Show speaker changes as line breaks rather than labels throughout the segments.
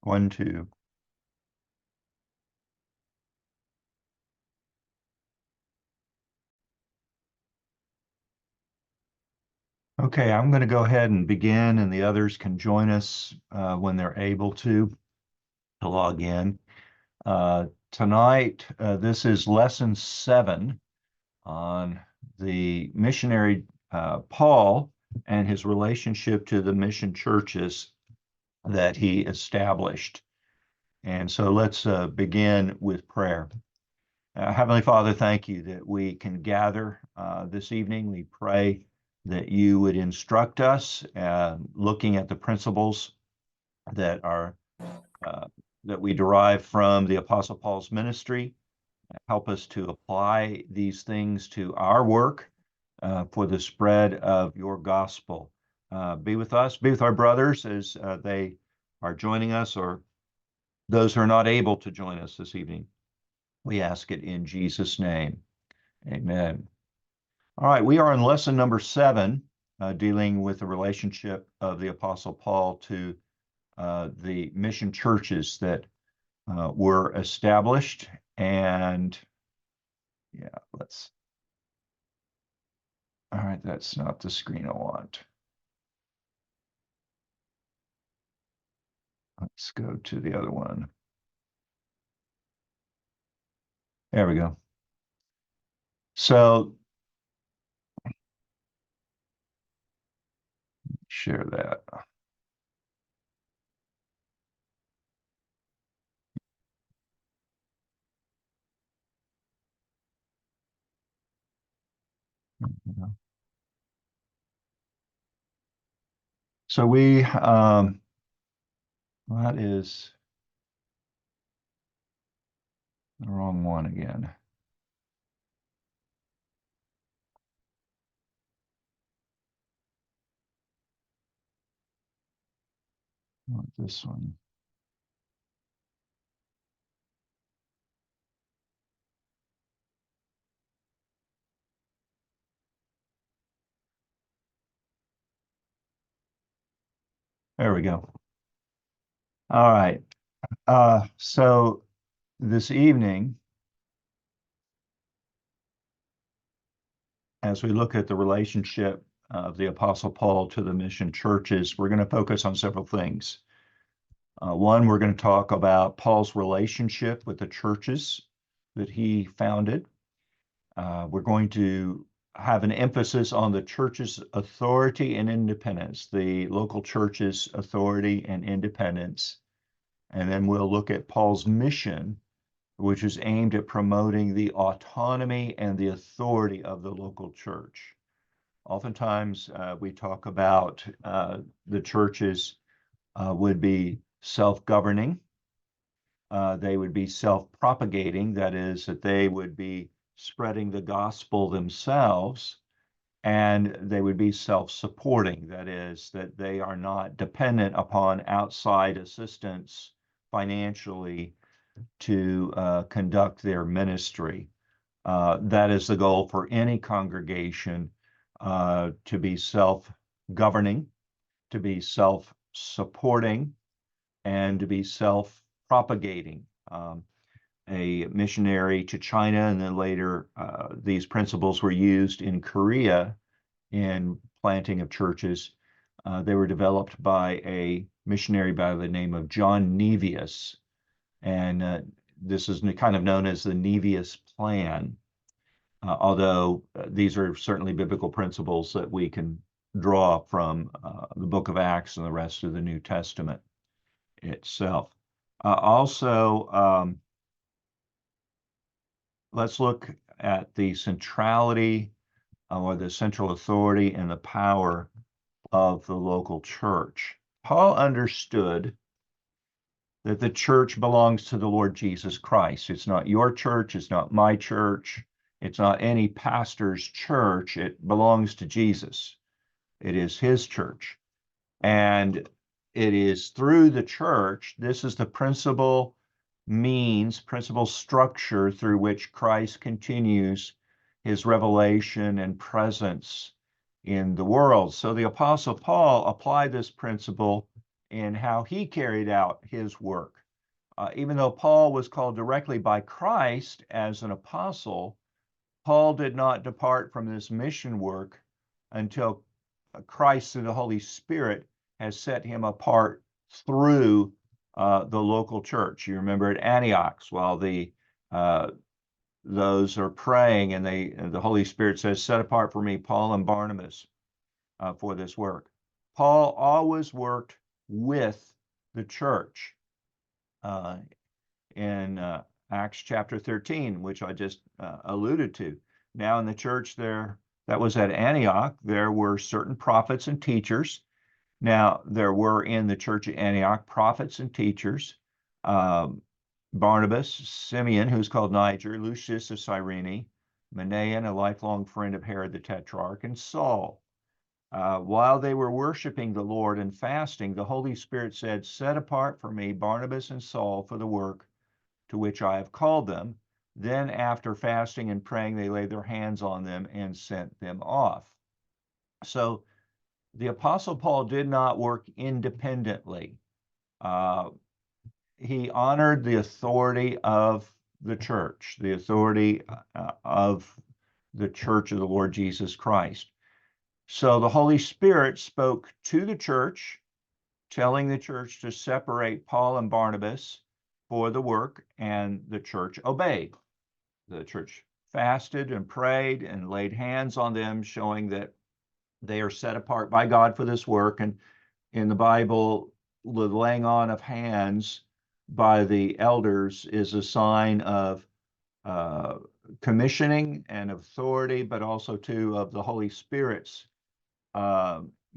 One, two. Okay, I'm going to go ahead and begin, and the others can join us when they're able to log in. Tonight, this is lesson 7 on the missionary Paul and his relationship to the mission churches that he established. And so let's begin with prayer. Heavenly Father, thank you that we can gather this evening. We pray that you would instruct us, looking at the principles that are that we derive from the Apostle Paul's ministry. Help us to apply these things to our work for the spread of your gospel. Be with us, be with our brothers as they are joining us, or those who are not able to join us this evening. We ask it in Jesus' name. Amen. All right, we are in lesson number 7, dealing with the relationship of the Apostle Paul to the mission churches that were established. And yeah, all right, that's not the screen I want. Let's go to the other one. There we go. So share that. So that is the wrong one again. Not this one. There we go. All right. So this evening, as we look at the relationship of the Apostle Paul to the mission churches, we're going to focus on several things. One, we're going to talk about Paul's relationship with the churches that he founded. We're going to have an emphasis on the church's authority and independence, the local church's authority and independence. And then we'll look at Paul's mission, which is aimed at promoting the autonomy and the authority of the local church. Oftentimes, we talk about the churches would be self-governing. They would be self-propagating, that is, that they would be spreading the gospel themselves, and they would be self-supporting, that is, that they are not dependent upon outside assistance financially to conduct their ministry. That is the goal for any congregation, to be self-governing, to be self-supporting, and to be self-propagating. A missionary to China, and then later these principles were used in Korea in planting of churches. They were developed by a missionary by the name of John Nevius, and this is kind of known as the Nevius Plan, although these are certainly biblical principles that we can draw from the book of Acts and the rest of the New Testament itself. Also, let's look at the centrality or the central authority and the power of the local church. Paul understood that the church belongs to the Lord Jesus Christ. It's not your church, it's not my church, it's not any pastor's church. It belongs to Jesus. It is his church. And it is through the church, this is the principal structure through which Christ continues his revelation and presence in the world. So the Apostle Paul applied this principle in how he carried out his work. Even though Paul was called directly by Christ as an apostle, Paul did not depart from this mission work until Christ through the Holy Spirit has set him apart through the local church. You remember at Antioch, while those are praying, and the Holy Spirit says, "Set apart for me Paul and Barnabas for this work." Paul always worked with the church. In Acts chapter 13, which I just alluded to. Now in the church there, that was at Antioch, there were certain prophets and teachers. Now there were in the church at Antioch prophets and teachers. Barnabas, Simeon, who's called Niger, Lucius of Cyrene, Manaen, a lifelong friend of Herod the Tetrarch, and Saul. While they were worshiping the Lord and fasting, the Holy Spirit said, "Set apart for me Barnabas and Saul for the work to which I have called them." Then after fasting and praying, they laid their hands on them and sent them off. So the Apostle Paul did not work independently. He honored the authority of the church, the authority of the church of the Lord Jesus Christ. So the Holy Spirit spoke to the church, telling the church to separate Paul and Barnabas for the work, and the church obeyed. The church fasted and prayed and laid hands on them, showing that they are set apart by God for this work. And in the Bible, the laying on of hands by the elders is a sign of commissioning and authority, but also too of the Holy Spirit's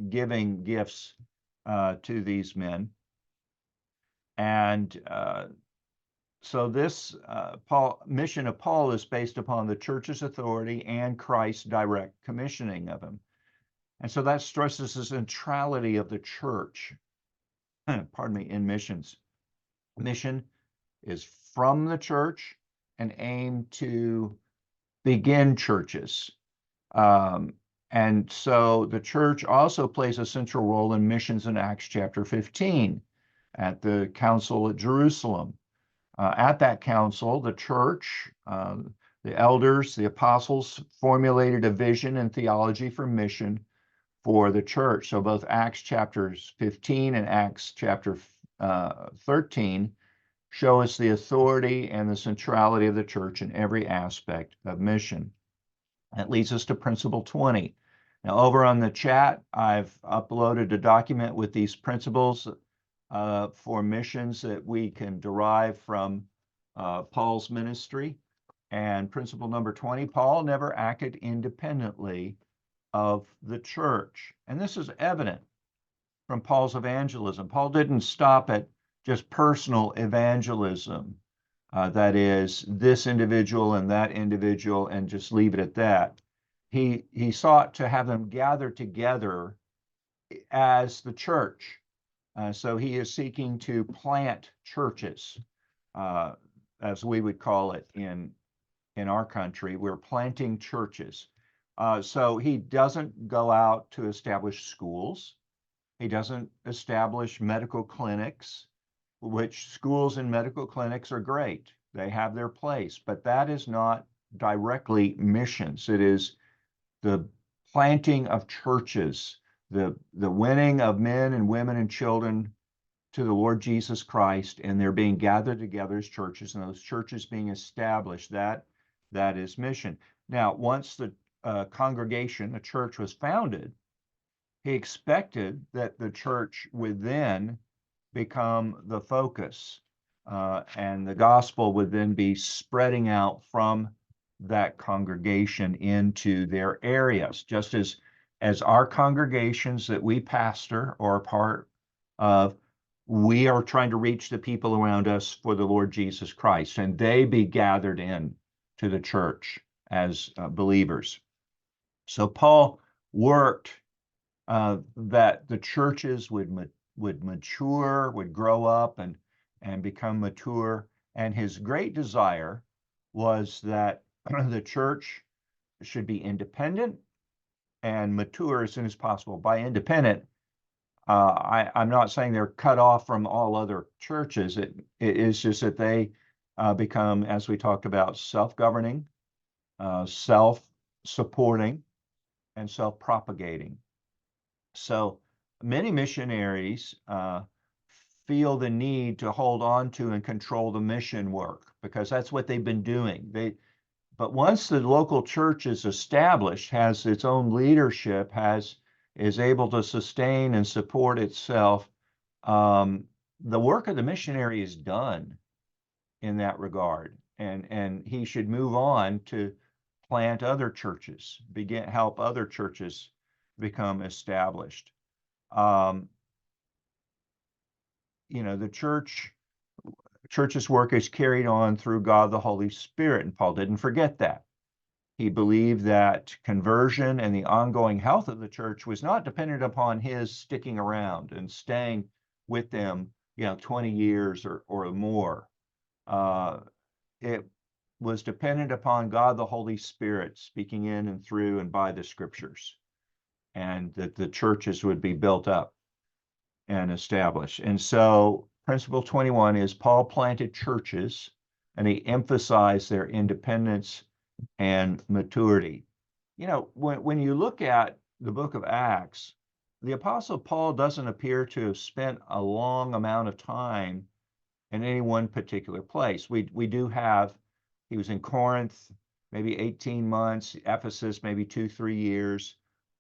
giving gifts to these men. And so this mission of Paul is based upon the church's authority and Christ's direct commissioning of him. And so that stresses the centrality of the church, pardon me, in missions. Mission is from the church and aimed to begin churches. And so the church also plays a central role in missions in Acts chapter 15 at the council at Jerusalem. At that council, the church, the elders, the apostles formulated a vision and theology for mission for the church. So both Acts chapters 15 and Acts chapter 13 show us the authority and the centrality of the church in every aspect of mission. That leads us to principle 20. Now over on the chat, I've uploaded a document with these principles for missions that we can derive from Paul's ministry. And principle number 20, Paul never acted independently of the church. And this is evident from Paul's evangelism. Paul didn't stop at just personal evangelism, that is, this individual and that individual, and just leave it at that. He sought to have them gather together as the church. So he is seeking to plant churches, as we would call it in our country. We're planting churches. So he doesn't go out to establish schools. He doesn't establish medical clinics, which schools and medical clinics are great. They have their place, but that is not directly missions. It is the planting of churches, the winning of men and women and children to the Lord Jesus Christ, and they're being gathered together as churches, and those churches being established. That is mission. Now, once the congregation, the church, was founded, he expected that the church would then become the focus, and the gospel would then be spreading out from that congregation into their areas, just as our congregations that we pastor or are part of, we are trying to reach the people around us for the Lord Jesus Christ, and they be gathered in to the church as believers. So Paul worked that the churches would mature, would grow up and become mature. And his great desire was that the church should be independent and mature as soon as possible. By independent, I'm not saying they're cut off from all other churches. It is just that they become, as we talked about, self-governing, self-supporting, and self-propagating. So many missionaries feel the need to hold on to and control the mission work because that's what they've been doing. But once the local church is established, has its own leadership, is able to sustain and support itself, the work of the missionary is done in that regard, and he should move on to plant other churches, help other churches become established. The church's work is carried on through God the Holy Spirit, and Paul didn't forget that. He believed that conversion and the ongoing health of the church was not dependent upon his sticking around and staying with them, 20 years or more. It was dependent upon God the Holy Spirit speaking in and through and by the scriptures, and that the churches would be built up and established. And so principle 21 is Paul planted churches and he emphasized their independence and maturity. When you look at the book of Acts, the Apostle Paul doesn't appear to have spent a long amount of time in any one particular place. We do have, he was in Corinth, maybe 18 months, Ephesus, maybe 2-3 years,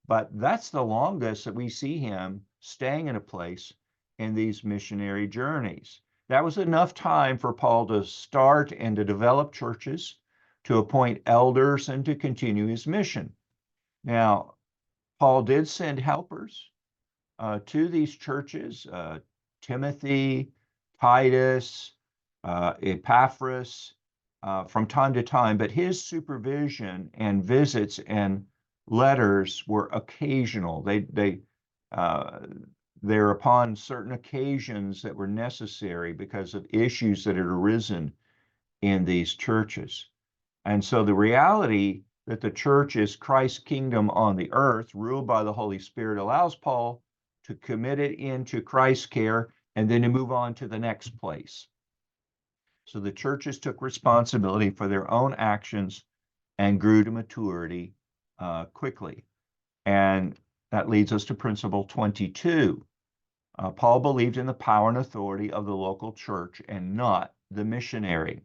but that's the longest that we see him staying in a place in these missionary journeys. That was enough time for Paul to start and to develop churches, to appoint elders, and to continue his mission. Now, Paul did send helpers to these churches, Timothy, Titus, Epaphras, from time to time, but his supervision and visits and letters were occasional. They're upon certain occasions that were necessary because of issues that had arisen in these churches. And so the reality that the church is Christ's kingdom on the earth, ruled by the Holy Spirit, allows Paul to commit it into Christ's care and then to move on to the next place. So the churches took responsibility for their own actions and grew to maturity quickly. And that leads us to principle 22. Paul believed in the power and authority of the local church and not the missionary.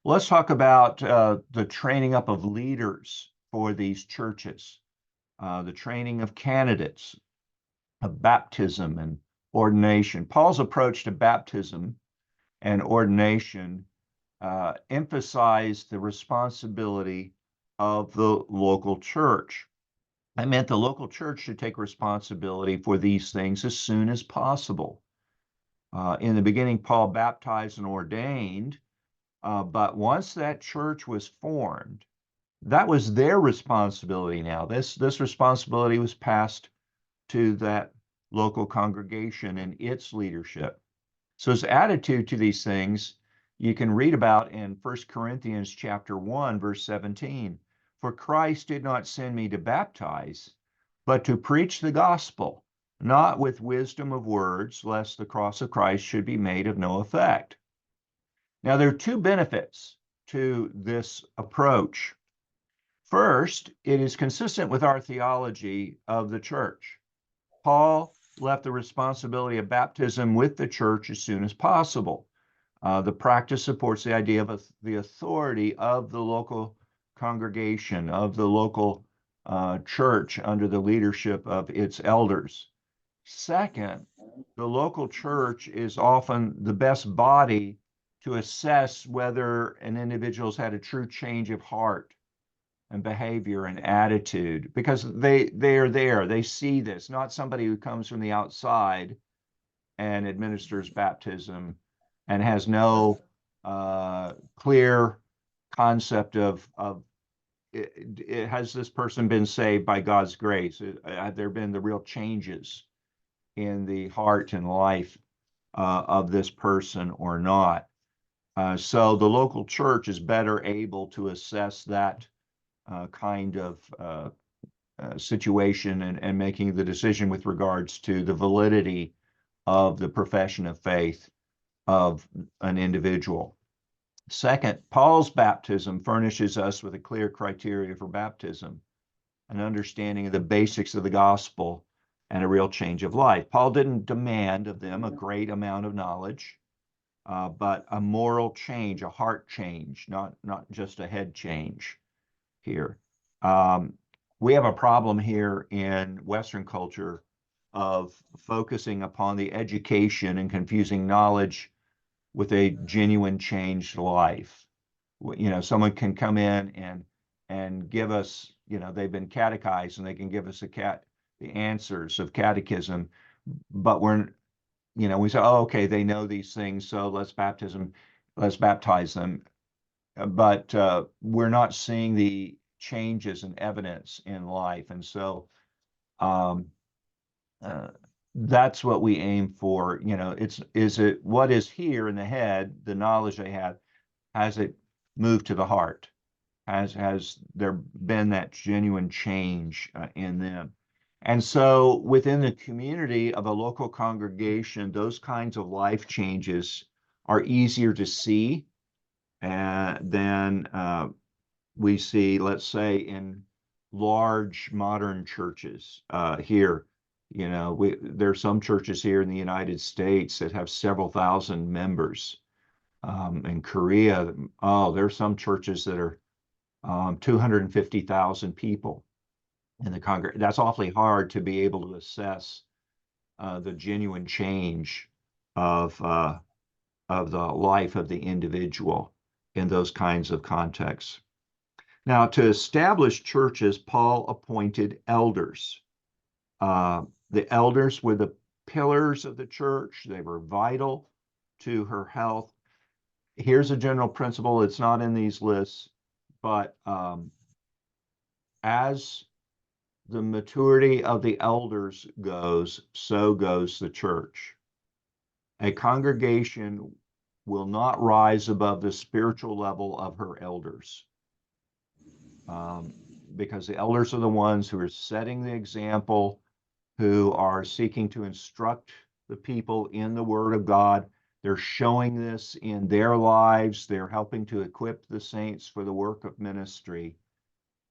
Let's talk about the training up of leaders for these churches, the training of candidates, of baptism and ordination. Paul's approach to baptism and ordination emphasized the responsibility of the local church. That meant the local church should take responsibility for these things as soon as possible. In the beginning, Paul baptized and ordained, but once that church was formed, that was their responsibility now. This responsibility was passed to that local congregation and its leadership. So his attitude to these things you can read about in 1 Corinthians chapter 1, verse 17. For Christ did not send me to baptize, but to preach the gospel, not with wisdom of words, lest the cross of Christ should be made of no effect. Now, there are two benefits to this approach. First, it is consistent with our theology of the church. Paul left the responsibility of baptism with the church as soon as possible. The practice supports the idea of the authority of the local congregation, of the local church under the leadership of its elders. Second, the local church is often the best body to assess whether an individual's had a true change of heart and behavior and attitude, because they are there. They see this, not somebody who comes from the outside and administers baptism and has no clear concept of has this person been saved by God's grace? Have there been the real changes in the heart and life of this person or not? So the local church is better able to assess that kind of situation and making the decision with regards to the validity of the profession of faith of an individual. Second, Paul's baptism furnishes us with a clear criteria for baptism, an understanding of the basics of the gospel, and a real change of life. Paul didn't demand of them a great amount of knowledge, but a moral change, a heart change, not just a head change here. We have a problem here in Western culture of focusing upon the education and confusing knowledge with a genuine changed life. Someone can come in and give us, they've been catechized and they can give us the answers of catechism, but we say, oh, okay, they know these things, so let's baptize them. But we're not seeing the changes and evidence in life. And so that's what we aim for. Is it what is here in the head, the knowledge they have, has it moved to the heart? Has there been that genuine change in them? And so within the community of a local congregation, those kinds of life changes are easier to see than we see, let's say, in large modern churches here. There are some churches here in the United States that have several thousand members. In Korea, there's some churches that are 250,000 people in the congregation. That's awfully hard to be able to assess the genuine change of the life of the individual in those kinds of contexts. Now, to establish churches, Paul appointed elders. The elders were the pillars of the church. They were vital to her health. Here's a general principle. It's not in these lists, but as the maturity of the elders goes, so goes the church. A congregation will not rise above the spiritual level of her elders, because the elders are the ones who are setting the example, who are seeking to instruct the people in the Word of God. They're showing this in their lives. They're helping to equip the saints for the work of ministry.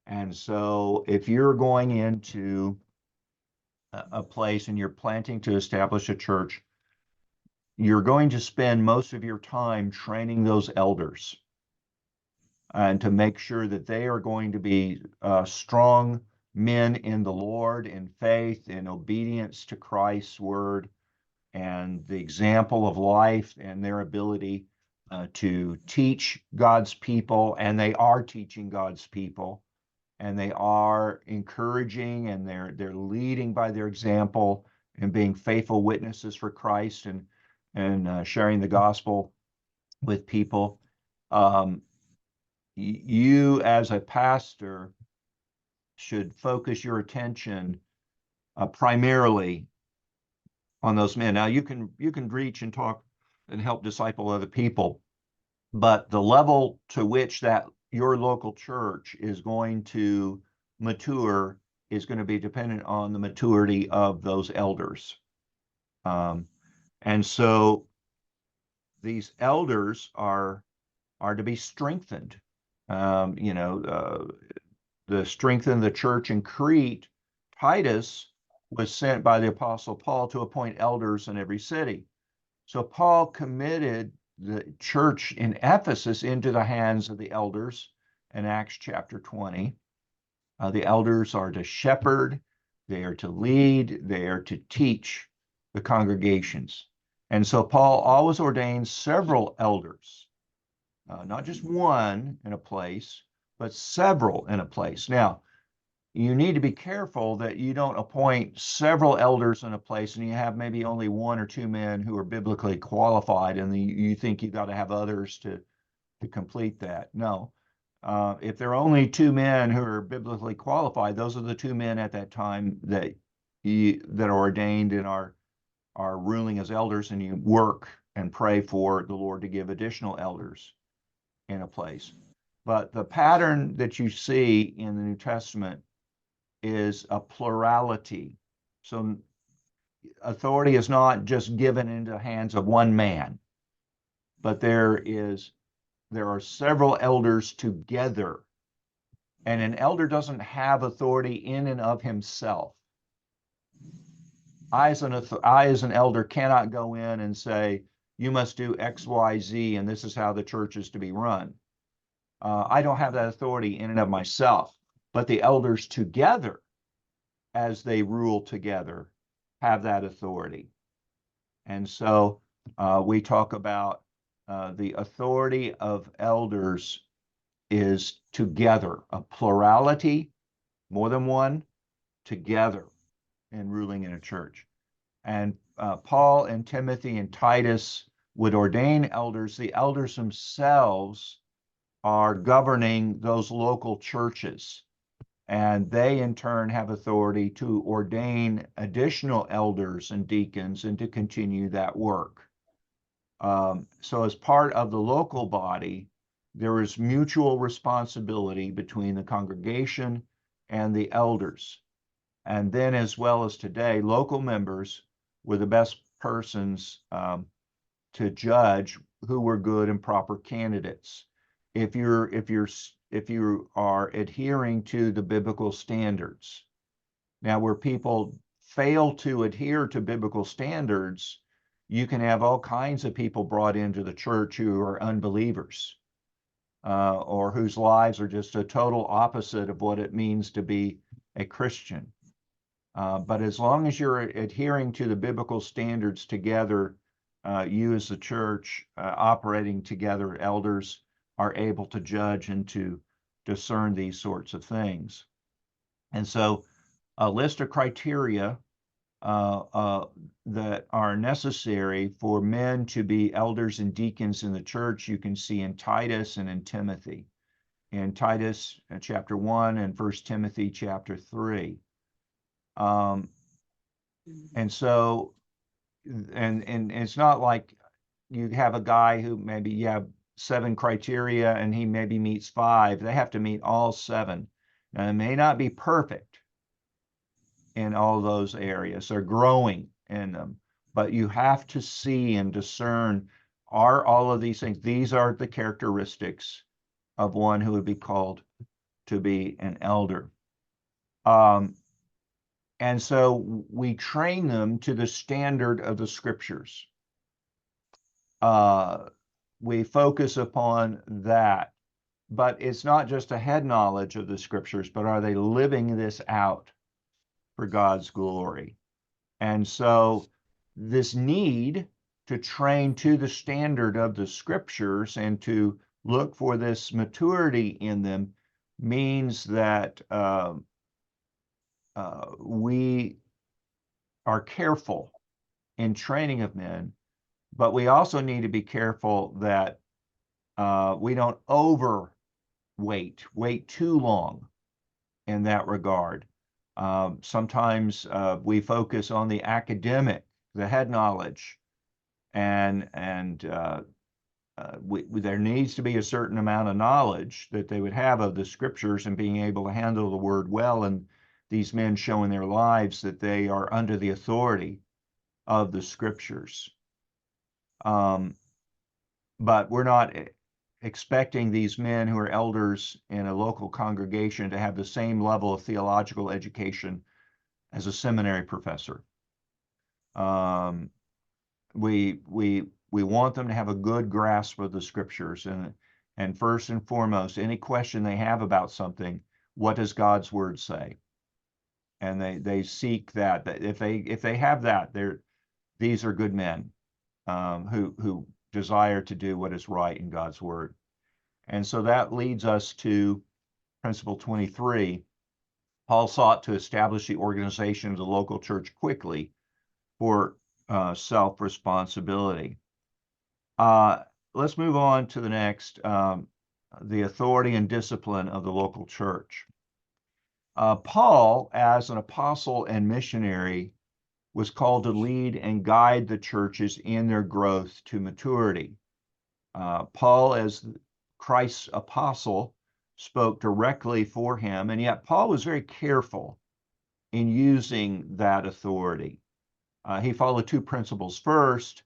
And so if you're going into a place and you're planting to establish a church, you're going to spend most of your time training those elders and to make sure that they are going to be strong men in the Lord, in faith, in obedience to Christ's word, and the example of life and their ability to teach God's people. And they are teaching God's people, and they are encouraging, and they're leading by their example and being faithful witnesses for Christ and sharing the gospel with people. You as a pastor should focus your attention primarily on those men. Now you can reach and talk and help disciple other people, but the level to which that your local church is going to mature is going to be dependent on the maturity of those elders. And so these elders are to be strengthened. The strengthen the church in Crete, Titus was sent by the Apostle Paul to appoint elders in every city. So Paul committed the church in Ephesus into the hands of the elders in Acts chapter 20. The elders are to shepherd, they are to lead, they are to teach the congregations. And so Paul always ordains several elders, not just one in a place, but several in a place. Now, you need to be careful that you don't appoint several elders in a place and you have maybe only one or two men who are biblically qualified, and you think you've got to have others to complete that. No. If there are only two men who are biblically qualified, those are the two men at that time that are ordained and are ruling as elders, and you work and pray for the Lord to give additional elders in a place. But the pattern that you see in the New Testament is a plurality. So authority is not just given into the hands of one man, but there are several elders together. And an elder doesn't have authority in and of himself. I, as an elder, cannot go in and say, you must do X, Y, Z, and this is how the church is to be run. I don't have that authority in and of myself, but the elders together, as they rule together, have that authority. And so we talk about the authority of elders is together, a plurality, more than one, together in ruling in a church. And Paul and Timothy and Titus would ordain elders. The elders themselves are governing those local churches, and they in turn have authority to ordain additional elders and deacons and to continue that work. So as part of the local body, there is mutual responsibility between the congregation and the elders. And then, as well as today, local members were the best persons to judge who were good and proper candidates. If you are adhering to the biblical standards. Now, where people fail to adhere to biblical standards, you can have all kinds of people brought into the church who are unbelievers, or whose lives are just a total opposite of what it means to be a Christian. But as long as you're adhering to the biblical standards together, you as the church operating together, elders are able to judge and to discern these sorts of things. And so a list of criteria that are necessary for men to be elders and deacons in the church, you can see in Titus and in Timothy. In Titus chapter 1 and 1 Timothy chapter 3. And so, and it's not like you have a guy who maybe you have 7 criteria and he maybe meets 5. They have to meet all 7. Now, it may not be perfect in all those areas. They're growing in them, but you have to see and discern, are all of these things, these are the characteristics of one who would be called to be an elder. And so we train them to the standard of the scriptures. We focus upon that, but it's not just a head knowledge of the scriptures, but are they living this out for God's glory? And so this need to train to the standard of the scriptures and to look for this maturity in them means that we are careful in training of men, but we also need to be careful that we don't wait too long in that regard. Sometimes we focus on the academic, the head knowledge, and there needs to be a certain amount of knowledge that they would have of the scriptures and being able to handle the word well, and these men show in their lives that they are under the authority of the scriptures. But we're not expecting these men who are elders in a local congregation to have the same level of theological education as a seminary professor. We want them to have a good grasp of the scriptures, and first and foremost, any question they have about something, what does God's word say? And they seek that. If they have that, these are good men who desire to do what is right in God's word. And so that leads us to principle 23. Paul sought to establish the organization of the local church quickly for self-responsibility. Let's move on to the next, the authority and discipline of the local church. Paul, as an apostle and missionary, was called to lead and guide the churches in their growth to maturity. Paul, as Christ's apostle, spoke directly for him, and yet Paul was very careful in using that authority. He followed two principles. First,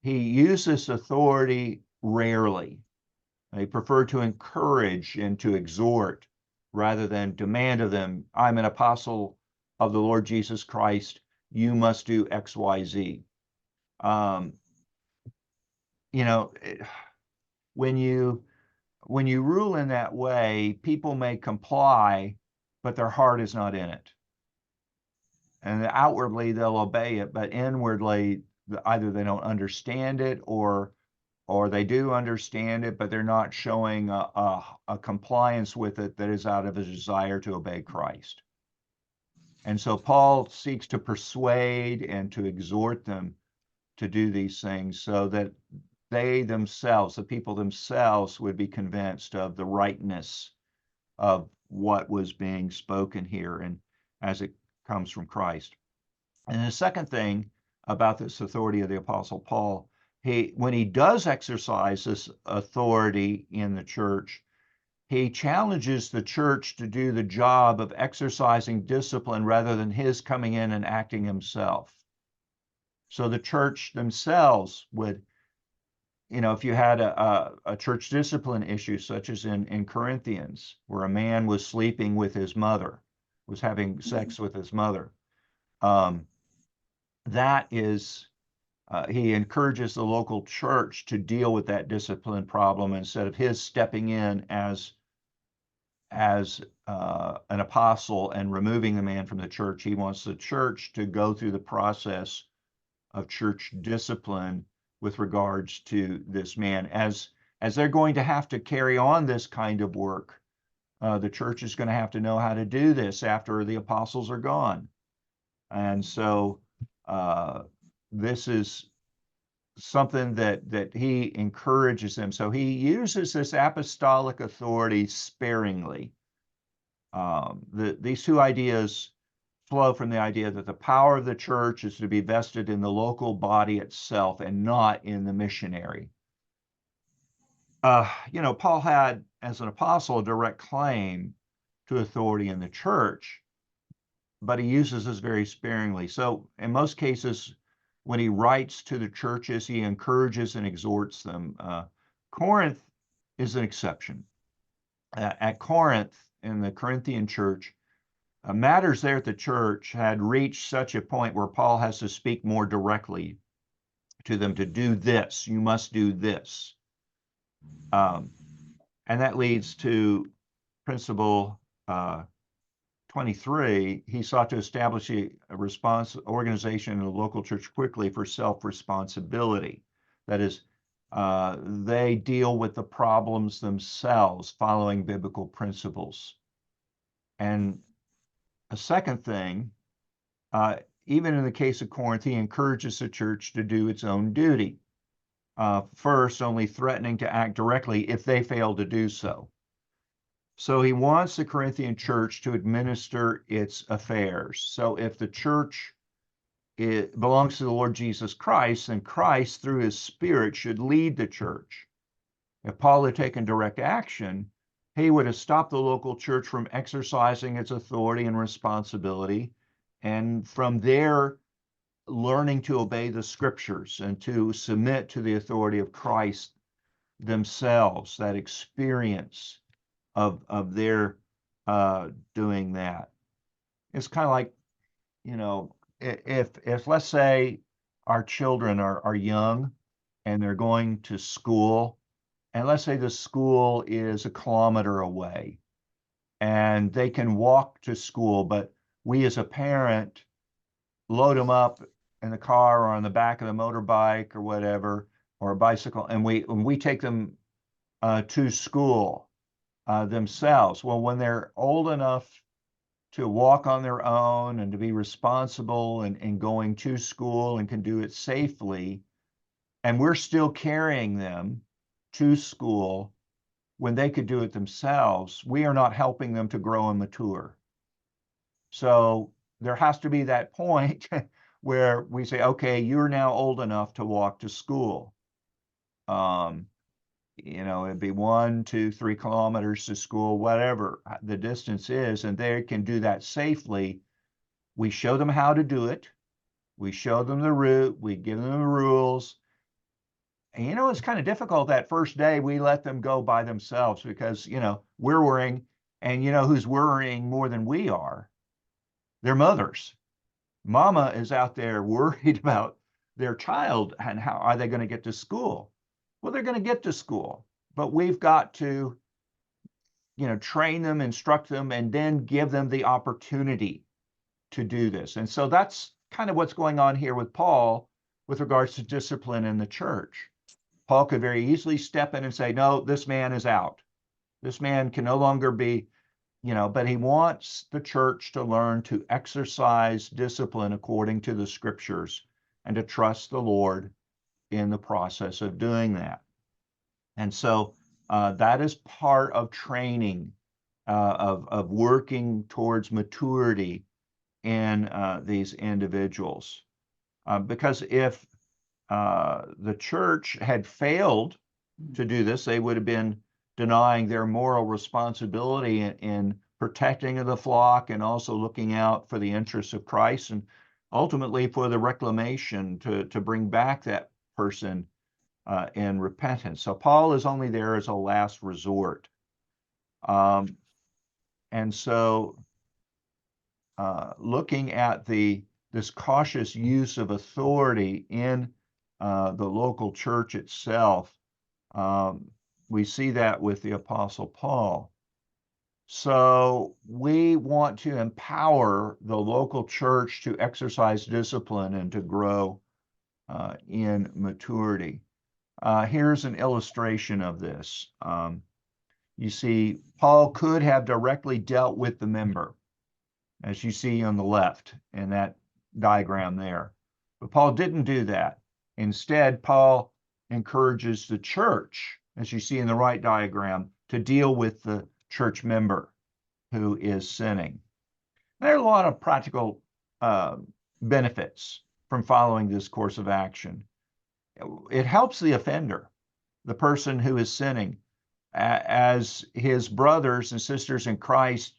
he uses authority rarely. He preferred to encourage and to exhort rather than demand of them. I'm an apostle of the Lord Jesus Christ. You must do X, Y, Z. You know, when you rule in that way, people may comply, but their heart is not in it. And outwardly they'll obey it, but inwardly either they don't understand it or they do understand it, but they're not showing a compliance with it that is out of a desire to obey Christ. And so Paul seeks to persuade and to exhort them to do these things so that they themselves, the people themselves, would be convinced of the rightness of what was being spoken here and as it comes from Christ. And the second thing about this authority of the Apostle Paul, when he does exercise this authority in the church, he challenges the church to do the job of exercising discipline rather than his coming in and acting himself. So the church themselves would, if you had a church discipline issue, such as in Corinthians, where a man was sleeping with his mother, was having sex with his mother, that is, he encourages the local church to deal with that discipline problem instead of his stepping in as an apostle and removing the man from the church. He wants the church to go through the process of church discipline with regards to this man. As they're going to have to carry on this kind of work, the church is going to have to know how to do this after the apostles are gone. And so this is something that he encourages them. So he uses this apostolic authority sparingly. These two ideas flow from the idea that the power of the church is to be vested in the local body itself and not in the missionary. Paul had, as an apostle, a direct claim to authority in the church, but he uses this very sparingly. So in most cases, when he writes to the churches, he encourages and exhorts them. Corinth is an exception. At Corinth, in the Corinthian church, matters there at the church had reached such a point where Paul has to speak more directly to them to do this. You must do this. And that leads to principle 23. He sought to establish a organization in the local church quickly for self-responsibility. That is, they deal with the problems themselves following biblical principles. And a second thing, even in the case of Corinth, he encourages the church to do its own duty. First, only threatening to act directly if they fail to do so. So he wants the Corinthian church to administer its affairs. So if the church belongs to the Lord Jesus Christ, then Christ, through his Spirit, should lead the church. If Paul had taken direct action, he would have stopped the local church from exercising its authority and responsibility, and from there, learning to obey the scriptures and to submit to the authority of Christ themselves, that experience of their doing that. It's kind of like, if let's say our children are young and they're going to school, and let's say the school is 1 kilometer away and they can walk to school, but we as a parent load them up in the car or on the back of the motorbike or whatever, or a bicycle, and we take them to school themselves. Well, when they're old enough to walk on their own and to be responsible and going to school and can do it safely, and we're still carrying them to school when they could do it themselves, we are not helping them to grow and mature. So there has to be that point where we say, okay, you're now old enough to walk to school. It'd be 1, 2, 3 kilometers to school, whatever the distance is, and they can do that safely. We show them how to do it. We show them the route. We give them the rules. And it's kind of difficult that first day. We let them go by themselves because, we're worrying. And who's worrying more than we are? Their mothers. Mama is out there worried about their child and how are they going to get to school? Well, they're going to get to school, but we've got to, train them, instruct them, and then give them the opportunity to do this. And so that's kind of what's going on here with Paul with regards to discipline in the church. Paul could very easily step in and say, no, this man is out. This man can no longer be, but he wants the church to learn to exercise discipline according to the scriptures and to trust the Lord in the process of doing that. And so that is part of training, of working towards maturity in these individuals. Because if the church had failed to do this, they would have been denying their moral responsibility in protecting of the flock and also looking out for the interests of Christ and ultimately for the reclamation to bring back that person in repentance. So Paul is only there as a last resort. And so looking at this cautious use of authority in the local church itself, we see that with the Apostle Paul. So we want to empower the local church to exercise discipline and to grow in maturity. Here's an illustration of this. You see, Paul could have directly dealt with the member, as you see on the left in that diagram there. But Paul didn't do that. Instead, Paul encourages the church, as you see in the right diagram, to deal with the church member who is sinning. There are a lot of practical benefits from following this course of action. It helps the offender, the person who is sinning, as his brothers and sisters in Christ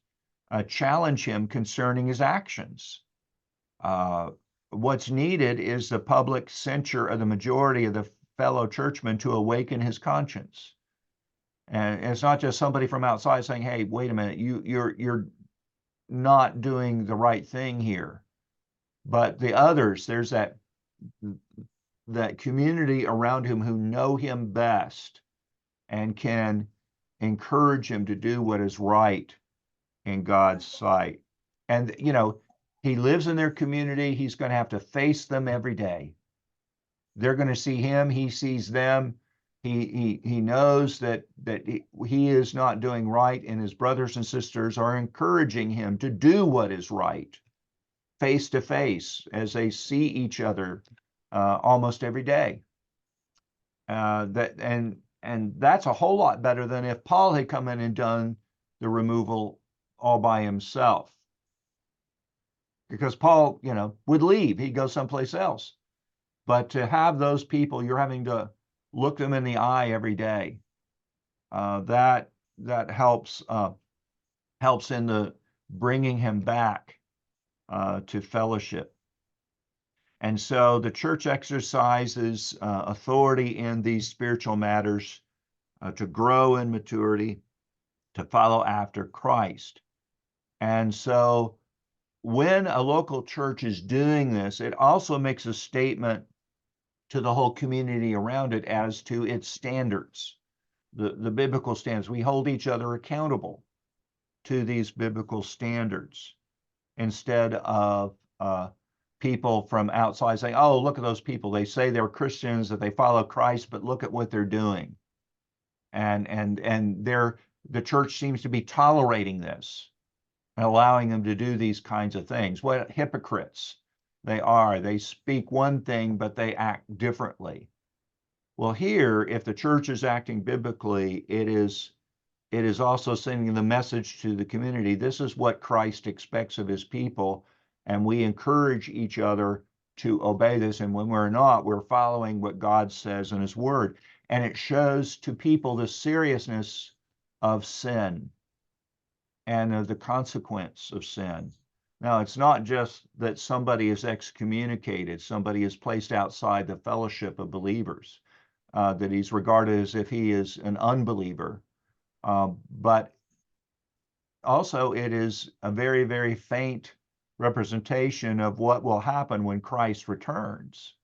challenge him concerning his actions. What's needed is the public censure of the majority of the fellow churchmen to awaken his conscience. And it's not just somebody from outside saying, hey, wait a minute, you're not doing the right thing here. But the others, there's that community around him who know him best and can encourage him to do what is right in God's sight. And, he lives in their community. He's going to have to face them every day. They're going to see him. He sees them. He knows that he is not doing right, and his brothers and sisters are encouraging him to do what is right, face to face, as they see each other almost every day. And that's a whole lot better than if Paul had come in and done the removal all by himself. Because Paul, would leave. He'd go someplace else. But to have those people, you're having to look them in the eye every day. That helps in the bringing him back to fellowship. And so the church exercises authority in these spiritual matters to grow in maturity, to follow after Christ. And so when a local church is doing this, it also makes a statement to the whole community around it as to its standards, the biblical standards. We hold each other accountable to these biblical standards instead of people from outside saying, oh, look at those people. They say they're Christians, that they follow Christ, but look at what they're doing. And the church seems to be tolerating this, allowing them to do these kinds of things. What hypocrites they are. They speak one thing, but they act differently. Well, here, if the church is acting biblically, it is also sending the message to the community. This is what Christ expects of his people, and we encourage each other to obey this. And when we're not, we're following what God says in his word. And it shows to people the seriousness of sin and of the consequence of sin. Now, it's not just that somebody is excommunicated, somebody is placed outside the fellowship of believers, that he's regarded as if he is an unbeliever. But also, it is a very, very faint representation of what will happen when Christ returns.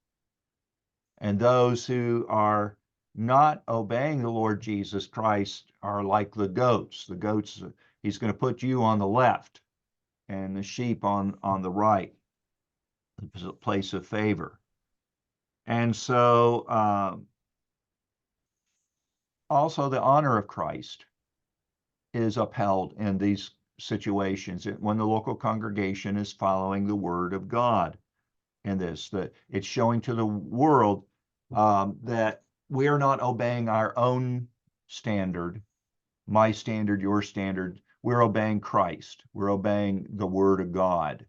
And those who are not obeying the Lord Jesus Christ are like the goats. The goats, he's going to put you on the left and the sheep on the right, the place of favor. And so also the honor of Christ is upheld in these situations when the local congregation is following the word of God in this, that it's showing to the world that we are not obeying our own standard, my standard, your standard. We're obeying Christ. We're obeying the word of God.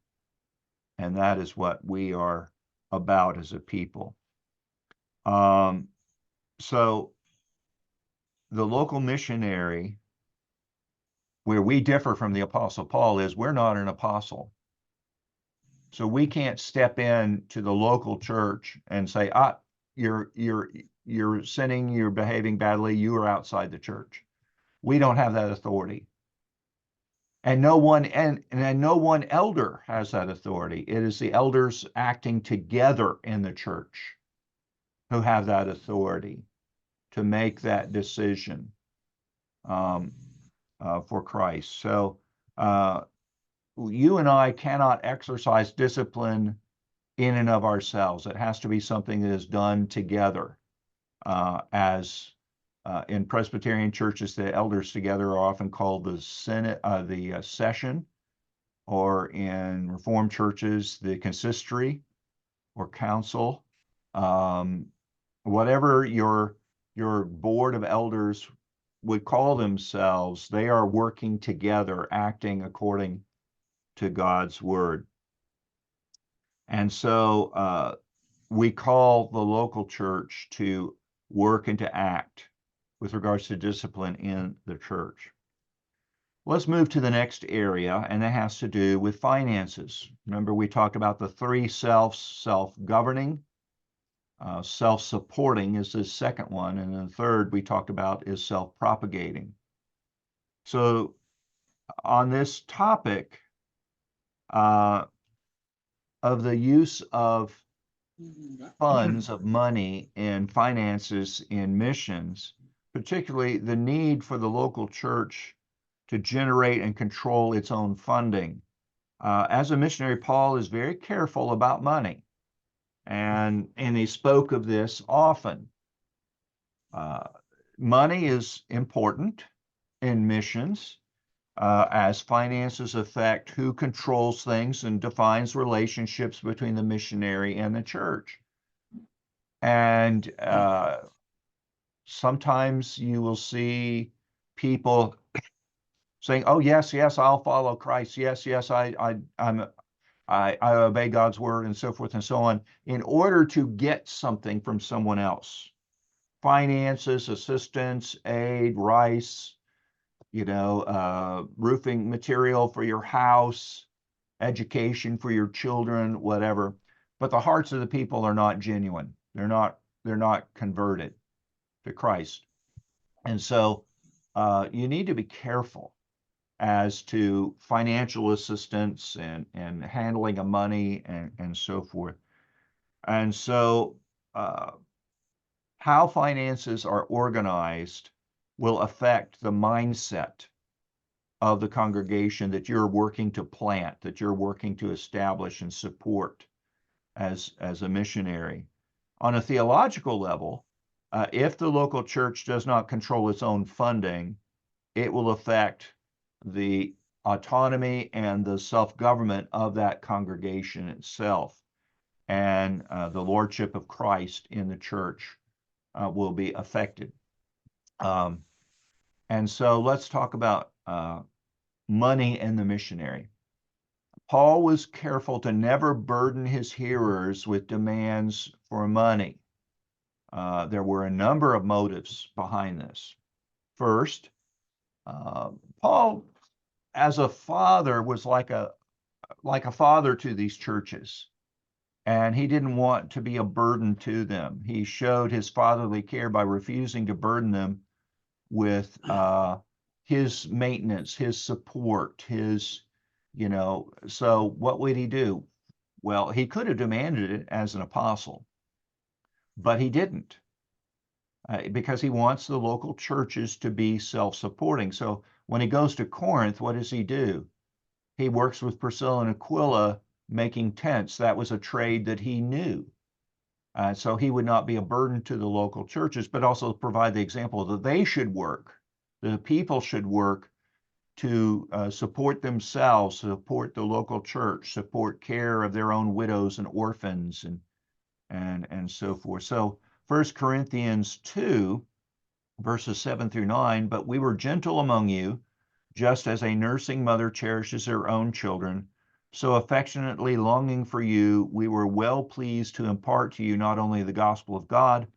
And that is what we are about as a people. So the local missionary, where we differ from the Apostle Paul, is we're not an apostle. So we can't step in to the local church and say, you're sinning, you're behaving badly, you are outside the church. We don't have that authority. And no one elder has that authority. It is the elders acting together in the church who have that authority to make that decision for Christ. So you and I cannot exercise discipline in and of ourselves. It has to be something that is done together. As in Presbyterian churches, the elders together are often called the session, or in Reformed churches, the consistory or council. Whatever your board of elders would call themselves, they are working together, acting according to God's word. And so we call the local church to work and to act with regards to discipline in the church. Let's move to the next area, and that has to do with finances. Remember, we talked about the three selves: self-governing, self-supporting is the second one, and the third we talked about is self-propagating. So on this topic of the use of funds, of money and finances in missions, particularly the need for the local church to generate and control its own funding. As a missionary, Paul is very careful about money, and he spoke of this often. Money is important in missions, as finances affect who controls things and defines relationships between the missionary and the church. And sometimes you will see people saying, "Oh, yes, I'll follow Christ. Yes, I obey God's word," and so forth and so on, in order to get something from someone else. Finances, assistance, aid, rice, roofing material for your house, education for your children, whatever. But the hearts of the people are not genuine. They're not converted to Christ. And so you need to be careful as to financial assistance and handling of money and so forth. And so how finances are organized will affect the mindset of the congregation that you're working to plant, that you're working to establish and support as a missionary. On a theological level, if the local church does not control its own funding, it will affect the autonomy and the self-government of that congregation itself. And the lordship of Christ in the church will be affected. And so let's talk about money and the missionary. Paul was careful to never burden his hearers with demands for money. There were a number of motives behind this. First, Paul, as a father, was like a like a father to these churches, and he didn't want to be a burden to them. He showed his fatherly care by refusing to burden them with his maintenance, his support, his, so what would he do? Well, he could have demanded it as an apostle, but he didn't, because he wants the local churches to be self-supporting. So when he goes to Corinth, what does he do? He works with Priscilla and Aquila making tents. That was a trade that he knew. So he would not be a burden to the local churches, but also provide the example that they should work, the people should work to support themselves, support the local church, support care of their own widows and orphans, and so forth. So 1 Corinthians 2, verses 7 through 9, but we were gentle among you, just as a nursing mother cherishes her own children, so affectionately longing for you, we were well pleased to impart to you not only the gospel of God,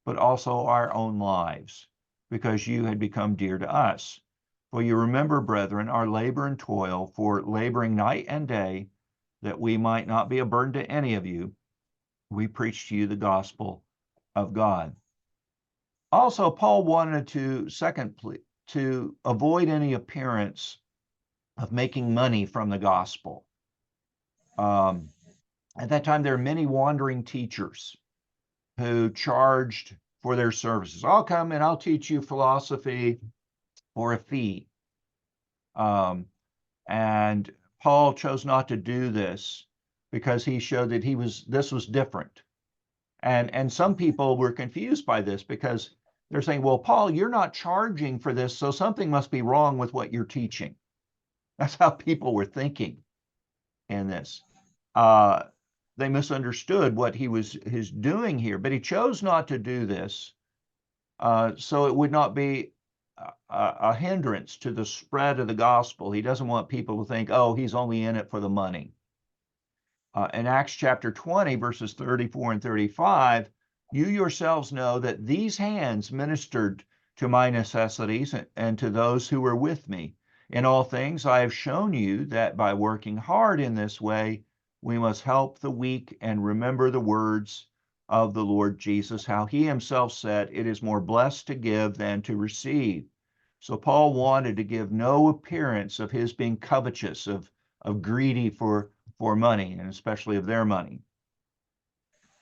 but also our own lives, because you had become dear to us. For you remember, brethren, our labor and toil, for laboring night and day, that we might not be a burden to any of you, we preached to you the gospel of God. Also, Paul wanted to, secondly, to avoid any appearance of making money from the gospel. At that time, there were many wandering teachers who charged for their services. I'll come and I'll teach you philosophy for a fee. And Paul chose not to do this because he showed that this was different. And some people were confused by this because they're saying, well, Paul, you're not charging for this, so something must be wrong with what you're teaching. That's how people were thinking in this. They misunderstood what he was doing here, but he chose not to do this, so it would not be a hindrance to the spread of the gospel. He doesn't want people to think, oh, he's only in it for the money. In Acts chapter 20, verses 34 and 35, you yourselves know that these hands ministered to my necessities and to those who were with me. In all things, I have shown you that by working hard in this way, we must help the weak and remember the words of the Lord Jesus, how he himself said, it is more blessed to give than to receive. So Paul wanted to give no appearance of his being covetous, of greedy for money, and especially of their money.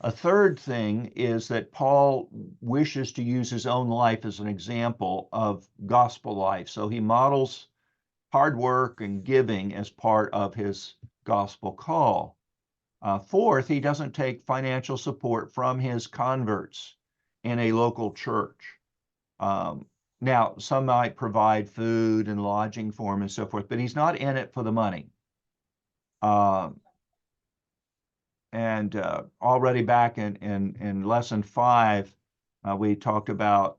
A third thing is that Paul wishes to use his own life as an example of gospel life. So he models hard work and giving as part of his gospel call. Fourth, he doesn't take financial support from his converts in a local church. Now, some might provide food and lodging for him and so forth, but he's not in it for the money. Already back in lesson 5, we talked about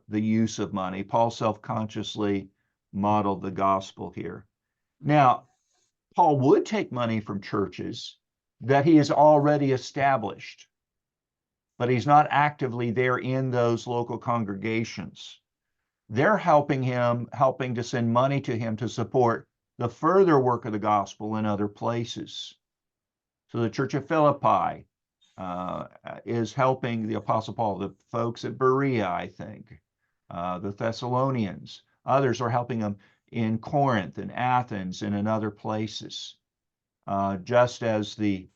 the use of money. Paul self-consciously modeled the gospel here. Now, Paul would take money from churches that he has already established, but he's not actively there in those local congregations. They're helping to send money to him to support the further work of the gospel in other places. So the Church of Philippi is helping the Apostle Paul. The folks at Berea, I think, the Thessalonians, others are helping them in Corinth and Athens and in other places. Just as the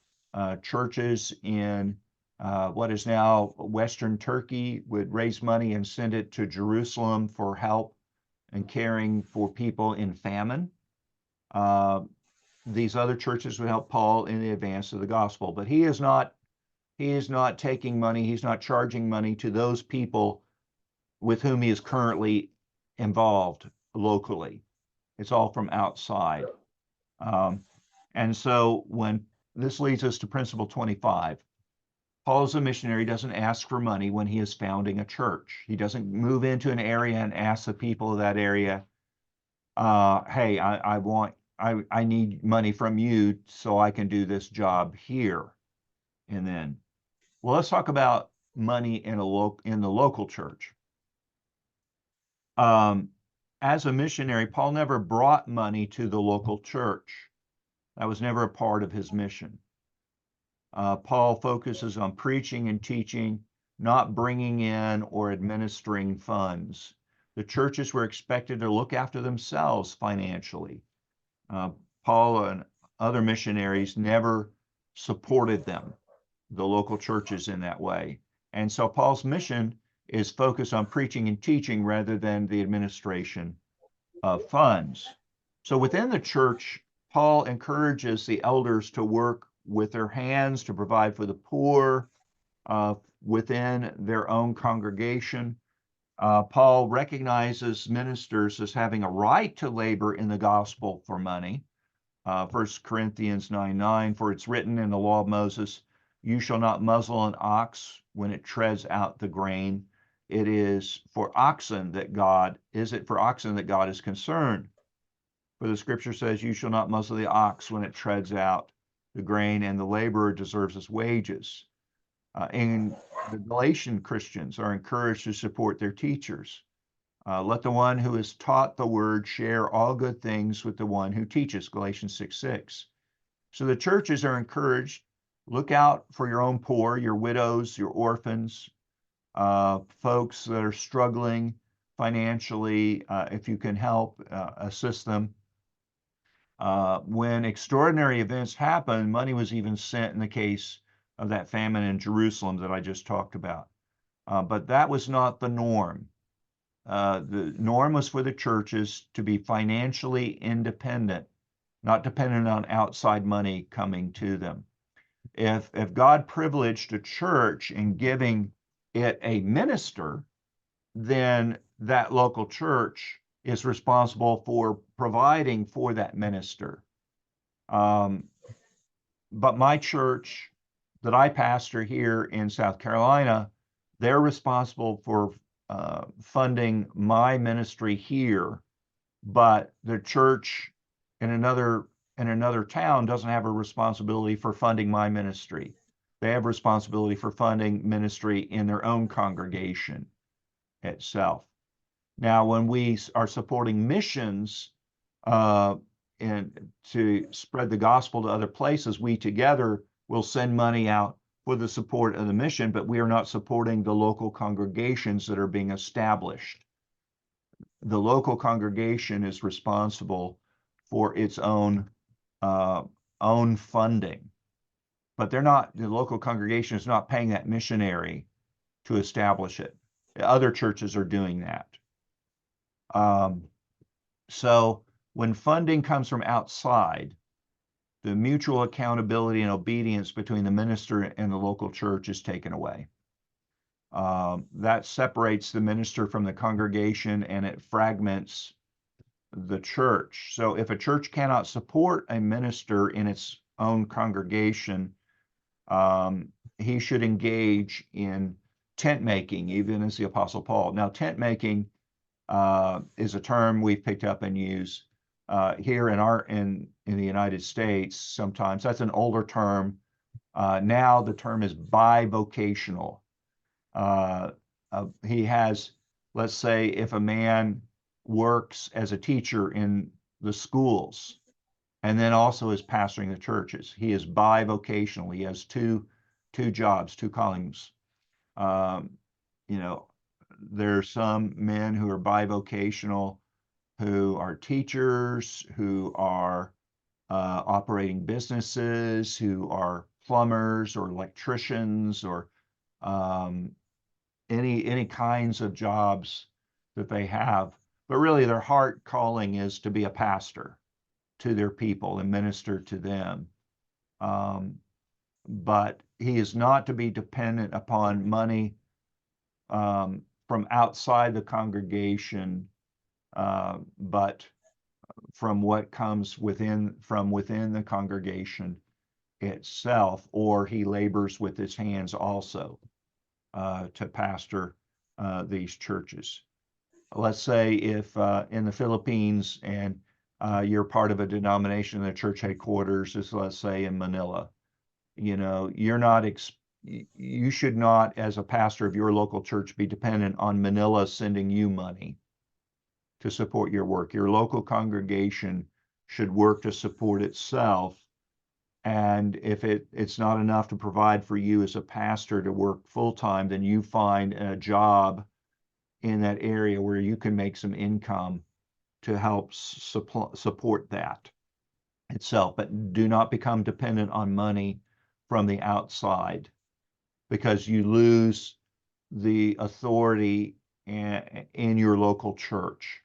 churches in what is now Western Turkey would raise money and send it to Jerusalem for help and caring for people in famine. These other churches would help Paul in the advance of the gospel, but he is not taking money, he's not charging money to those people with whom he is currently involved locally. It's all from outside. And so when this leads us to principle 25, Paul as a missionary doesn't ask for money when he is founding a church. He doesn't move into an area and ask the people of that area, hey, I need money from you so I can do this job here. And then, well, let's talk about money in the local church. As a missionary, Paul never brought money to the local church. That was never a part of his mission. Paul focuses on preaching and teaching, not bringing in or administering funds. The churches were expected to look after themselves financially. Paul and other missionaries never supported them, the local churches, in that way. And so Paul's mission is focused on preaching and teaching rather than the administration of funds. So within the church, Paul encourages the elders to work with their hands to provide for the poor within their own congregation. Paul recognizes ministers as having a right to labor in the gospel for money. 1 Corinthians 9:9, for it's written in the law of Moses, you shall not muzzle an ox when it treads out the grain. It is for oxen that God is concerned. For the scripture says, you shall not muzzle the ox when it treads out the grain, and the laborer deserves his wages. And the Galatian Christians are encouraged to support their teachers. Let the one who is taught the word share all good things with the one who teaches, Galatians 6:6. So the churches are encouraged, look out for your own poor, your widows, your orphans, folks that are struggling financially. If you can help, assist them. When extraordinary events happened, money was even sent in the case of that famine in Jerusalem that I just talked about. But that was not the norm. The norm was for the churches to be financially independent, not dependent on outside money coming to them. If God privileged a church in giving it a minister, then that local church is responsible for providing for that minister. But my church that I pastor here in South Carolina, they're responsible for funding my ministry here, but the church in another town doesn't have a responsibility for funding my ministry. They have responsibility for funding ministry in their own congregation itself. Now, when we are supporting missions and to spread the gospel to other places, we together will send money out for the support of the mission, but we are not supporting the local congregations that are being established. The local congregation is responsible for its own funding, but the local congregation is not paying that missionary to establish it. Other churches are doing that. So when funding comes from outside, the mutual accountability and obedience between the minister and the local church is taken away. That separates the minister from the congregation, and it fragments the church. So if a church cannot support a minister in its own congregation, he should engage in tent making, even as the Apostle Paul. Now, tent making is a term we've picked up and used here in the United States. Sometimes that's an older term. Now the term is bivocational. He has, let's say, if a man works as a teacher in the schools and then also is pastoring the churches, he is bivocational. He has two jobs, two callings. There are some men who are bivocational, who are teachers, who are operating businesses, who are plumbers or electricians, or any kinds of jobs that they have. But really their heart calling is to be a pastor to their people and minister to them. But he is not to be dependent upon money from outside the congregation, but from what comes from within the congregation itself, or he labors with his hands also to pastor these churches. Let's say if in the Philippines and you're part of a denomination, the church headquarters is, let's say, in Manila, you should not, as a pastor of your local church, be dependent on Manila sending you money to support your work. Your local congregation should work to support itself And if it's not enough to provide for you as a pastor to work full-time, then you find a job in that area where you can make some income to help support that itself. But do not become dependent on money from the outside, because you lose the authority in your local church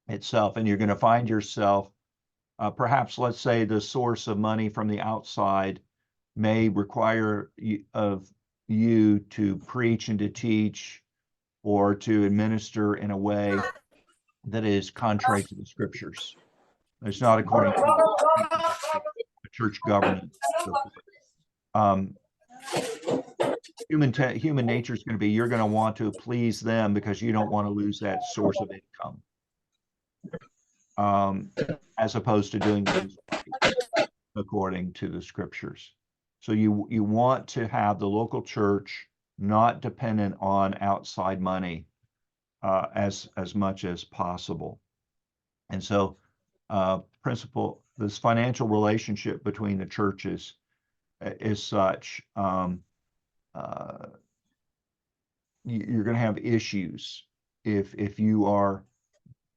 itself. And you're going to find yourself, perhaps, let's say, the source of money from the outside may require of you to preach and to teach or to administer in a way that is contrary to the scriptures. It's not according to the church governance. Human nature is going to be, you're going to want to please them because you don't want to lose that source of income, as opposed to doing things according to the scriptures. So you want to have the local church not dependent on outside money as much as possible. And so this financial relationship between the churches is such, you're going to have issues if you are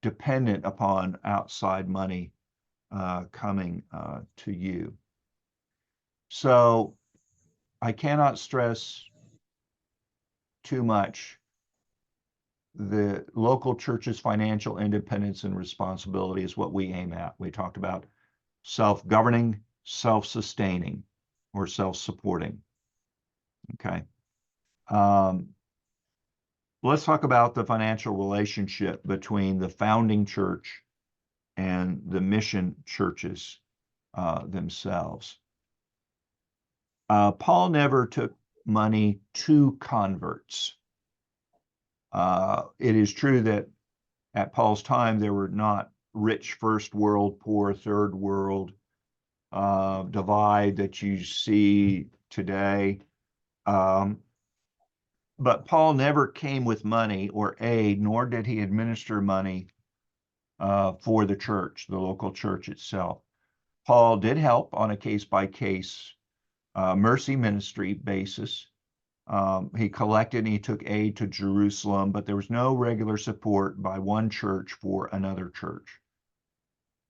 dependent upon outside money coming to you. So I cannot stress too much the local church's financial independence and responsibility is what we aim at. We talked about self-governing, self-sustaining, or self-supporting. Okay. Let's talk about the financial relationship between the founding church and the mission churches themselves. Paul never took money to converts. It is true that at Paul's time, there were not rich first world, poor third world divide that you see today. But Paul never came with money or aid, nor did he administer money for the church, the local church itself. Paul did help on a case-by-case mercy ministry basis. He collected and he took aid to Jerusalem, but there was no regular support by one church for another church.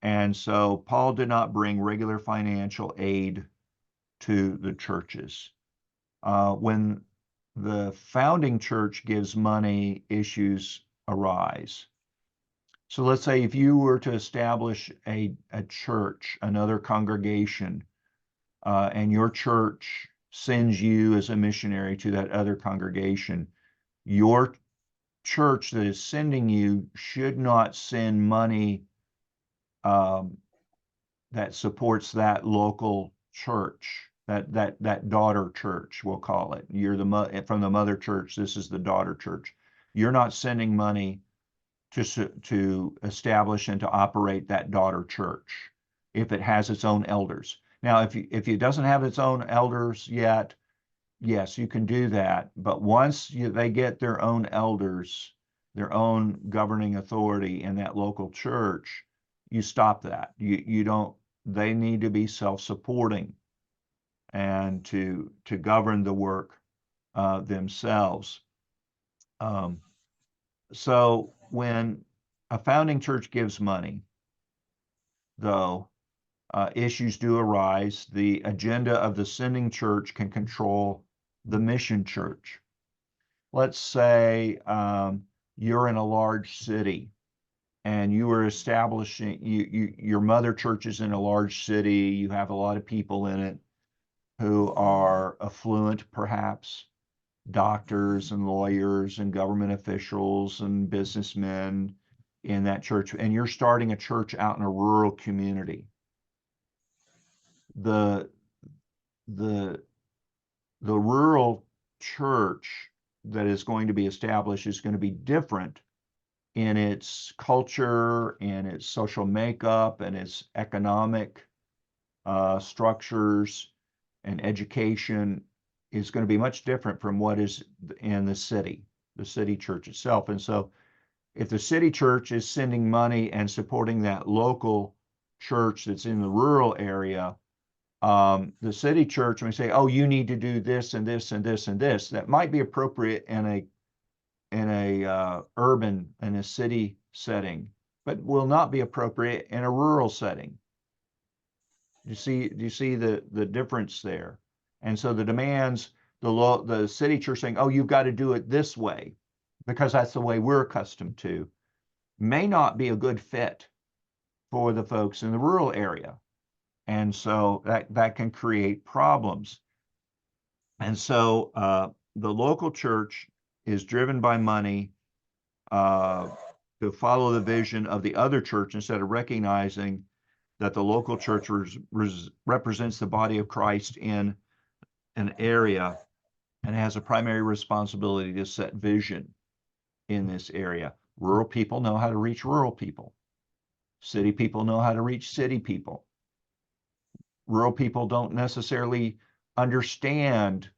And so Paul did not bring regular financial aid to the churches. When the founding church gives money, issues arise. So let's say if you were to establish a church, another congregation, and your church sends you as a missionary to that other congregation, your church that is sending you should not send money that supports that local church, that daughter church, we'll call it. You're from the mother church, this is the daughter church. You're not sending money to establish and to operate that daughter church if it has its own elders. Now, if it doesn't have its own elders yet, yes, you can do that. But once they get their own elders, their own governing authority in that local church, you stop that. You don't. They need to be self-supporting and to govern the work themselves. So when a founding church gives money, though, issues do arise. The agenda of the sending church can control the mission church. Let's say you're in a large city and you are establishing, your mother church is in a large city, you have a lot of people in it who are affluent, perhaps, doctors and lawyers and government officials and businessmen in that church, and you're starting a church out in a rural community. The rural church that is going to be established is going to be different in its culture, in its social makeup, and its economic structures, and education is going to be much different from what is in the city church itself. And so if the city church is sending money and supporting that local church that's in the rural area, The city church, when we say, oh, you need to do this and this and this and this, that might be appropriate in a city setting, but will not be appropriate in a rural setting. Do you see the difference there? And so the demands, the city church saying, oh, you've got to do it this way because that's the way we're accustomed to, may not be a good fit for the folks in the rural area. And so that can create problems. And so the local church is driven by money to follow the vision of the other church instead of recognizing that the local church represents the body of Christ in an area and has a primary responsibility to set vision in this area. Rural people know how to reach rural people. City people know how to reach city people. Rural people don't necessarily understand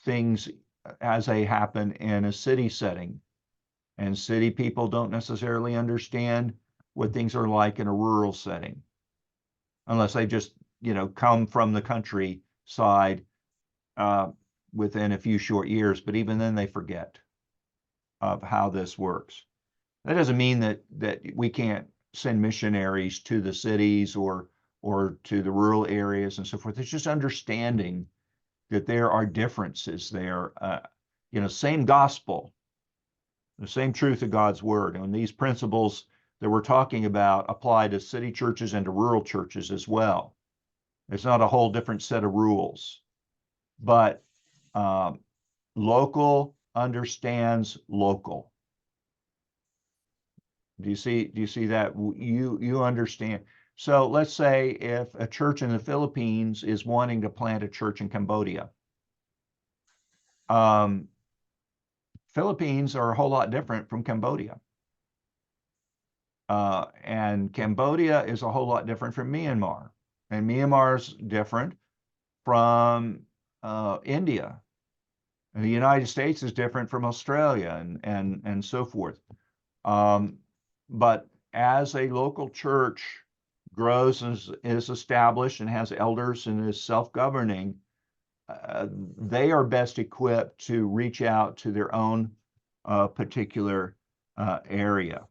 things as they happen in a city setting. And city people don't necessarily understand what things are like in a rural setting, unless they just, come from the countryside within a few short years. But even then, they forget of how this works. That doesn't mean that we can't send missionaries to the cities or to the rural areas and so forth. It's just understanding that there are differences there. Same gospel, the same truth of God's word. And these principles that we're talking about apply to city churches and to rural churches as well. It's not a whole different set of rules, but local understands local. Do you see that? You understand. So let's say if a church in the Philippines is wanting to plant a church in Cambodia. Philippines are a whole lot different from Cambodia. And Cambodia is a whole lot different from Myanmar. And Myanmar's different from India. And the United States is different from Australia and so forth. But as a local church grows and is established and has elders and is self-governing, they are best equipped to reach out to their own particular area.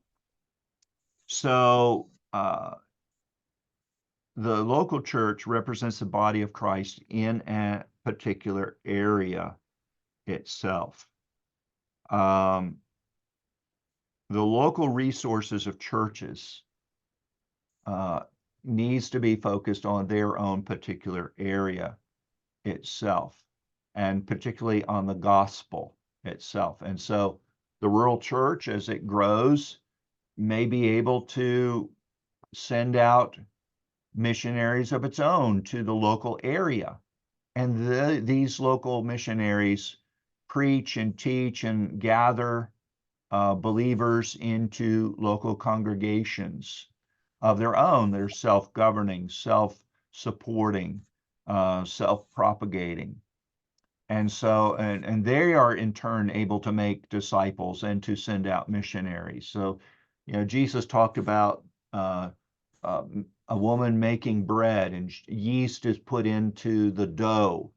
So the local church represents the body of Christ in a particular area itself. The local resources of churches needs to be focused on their own particular area itself, and particularly on the gospel itself. And so the rural church, as it grows, may be able to send out missionaries of its own to the local area. And these local missionaries preach and teach and gather believers into local congregations of their own. They're self-governing, self-supporting, self-propagating. And so, and they are in turn able to make disciples and to send out missionaries. So, Jesus talked about a woman making bread, and yeast is put into the dough,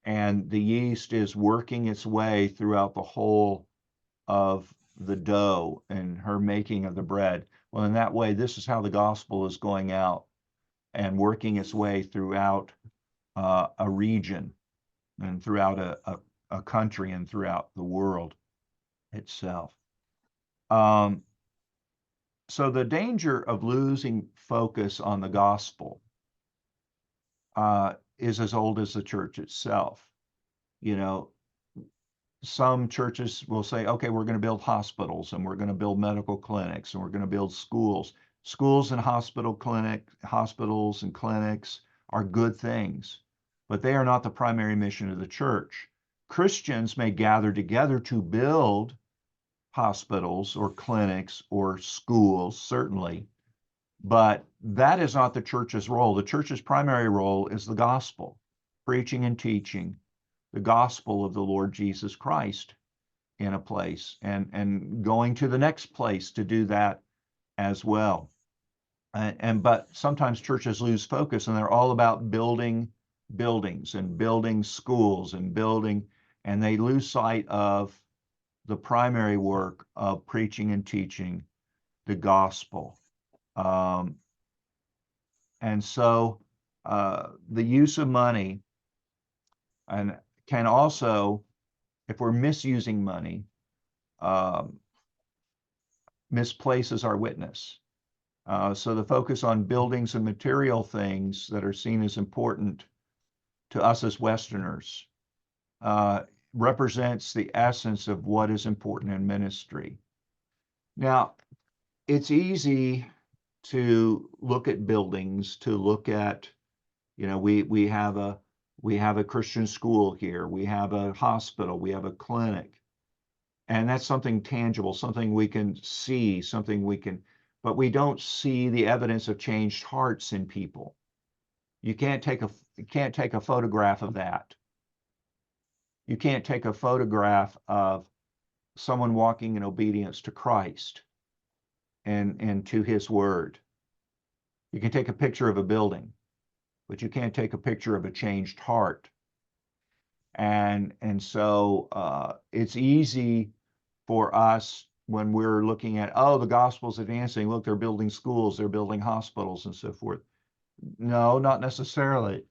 and the yeast is working its way throughout the whole of the dough and her making of the bread. Well, in that way, this is how the gospel is going out and working its way throughout a region and throughout a country and throughout the world itself. So the danger of losing focus on the gospel is as old as the church itself. Some churches will say, okay, we're going to build hospitals and we're going to build medical clinics and we're going to build schools. Schools and hospitals and clinics are good things, but they are not the primary mission of the church. Christians may gather together to build hospitals or clinics or schools, certainly, but that is not the church's role. The church's primary role is the gospel, preaching and teaching the gospel of the Lord Jesus Christ in a place and going to the next place to do that as well. But sometimes churches lose focus, and they're all about building buildings and building schools and and they lose sight of the primary work of preaching and teaching the gospel. And so the use of money and can also, if we're misusing money, misplaces our witness. So the focus on buildings and material things that are seen as important to us as Westerners represents the essence of what is important in ministry. Now, it's easy to look at buildings, to look at, we have a Christian school here, we have a hospital, we have a clinic, and that's something tangible, something we can see, but we don't see the evidence of changed hearts in people. You can't take a photograph of that. You can't take a photograph of someone walking in obedience to Christ and to his word. You can take a picture of a building, but you can't take a picture of a changed heart. And so it's easy for us when we're looking at, oh, the gospel's advancing. Look, they're building schools, they're building hospitals and so forth. No, not necessarily.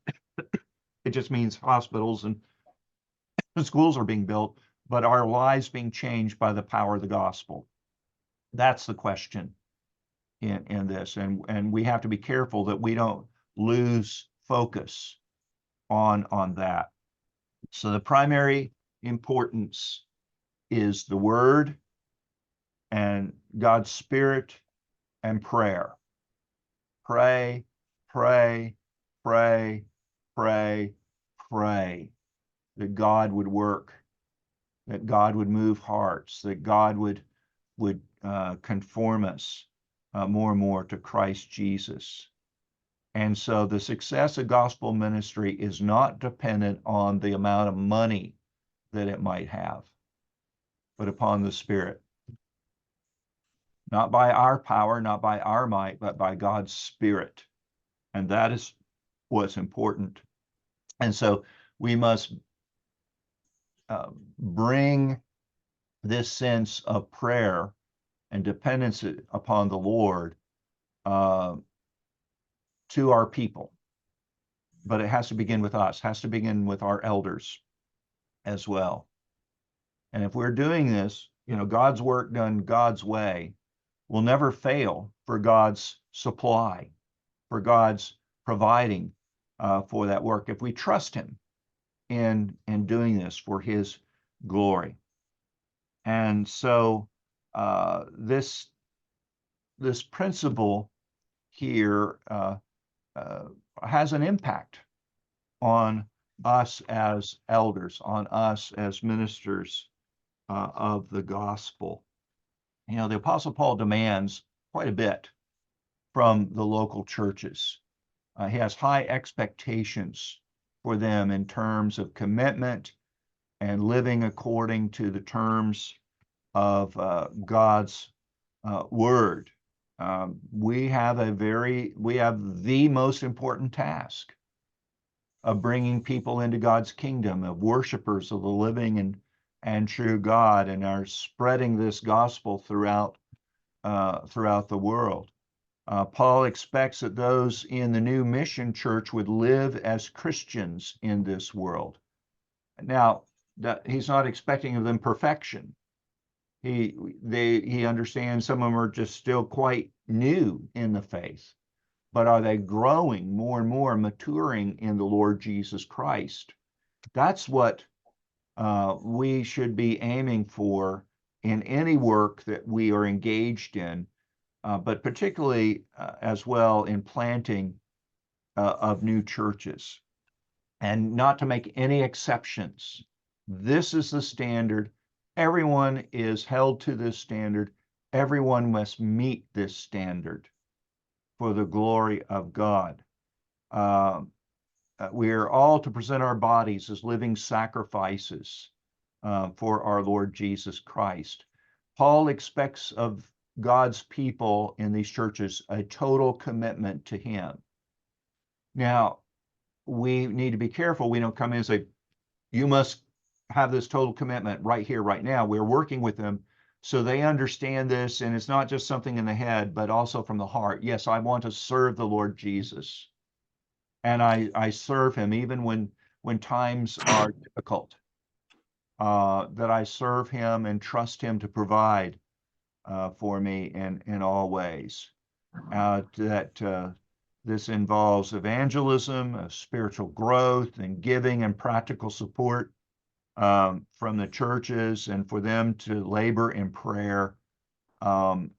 It just means hospitals and schools are being built, but are lives being changed by the power of the gospel? That's the question in this. And we have to be careful that we don't lose focus on that. So the primary importance is the word and God's Spirit and prayer. Pray, pray, pray, pray, pray that God would work, that God would move hearts, that God would conform us more and more to Christ Jesus. And so the success of gospel ministry is not dependent on the amount of money that it might have, but upon the Spirit. Not by our power, not by our might, but by God's Spirit. And that is what's important. And so we must bring this sense of prayer and dependence upon the Lord to our people. But it has to begin with us, has to begin with our elders as well. And if we're doing this, God's work done God's way will never fail for God's supply, for God's providing for that work, if we trust him in doing this for his glory. And so this principle here has an impact on us as elders, on us as ministers of the gospel. The Apostle Paul demands quite a bit from the local churches. He has high expectations for them in terms of commitment and living according to the terms of God's word. We have the most important task of bringing people into God's kingdom, of worshipers of the living and true God, and are spreading this gospel throughout the world. Paul expects that those in the new mission church would live as Christians in this world. Now, he's not expecting of them perfection. He understands some of them are just still quite new in the faith, but are they growing more and more, maturing in the Lord Jesus Christ? That's what we should be aiming for in any work that we are engaged in, but particularly as well in planting of new churches, and not to make any exceptions. This is the standard. Everyone is held to this standard. Everyone must meet this standard for the glory of God. We are all to present our bodies as living sacrifices for our Lord Jesus Christ. Paul expects of God's people in these churches a total commitment to him. Now, we need to be careful. We don't come in and say, you must have this total commitment right here, right now. We're working with them so they understand this, and it's not just something in the head, but also from the heart. Yes, I want to serve the Lord Jesus, and I serve him even when times are difficult, that I serve him and trust him to provide for me in all ways. That this involves evangelism, spiritual growth, and giving and practical support from the churches, and for them to labor in prayer. And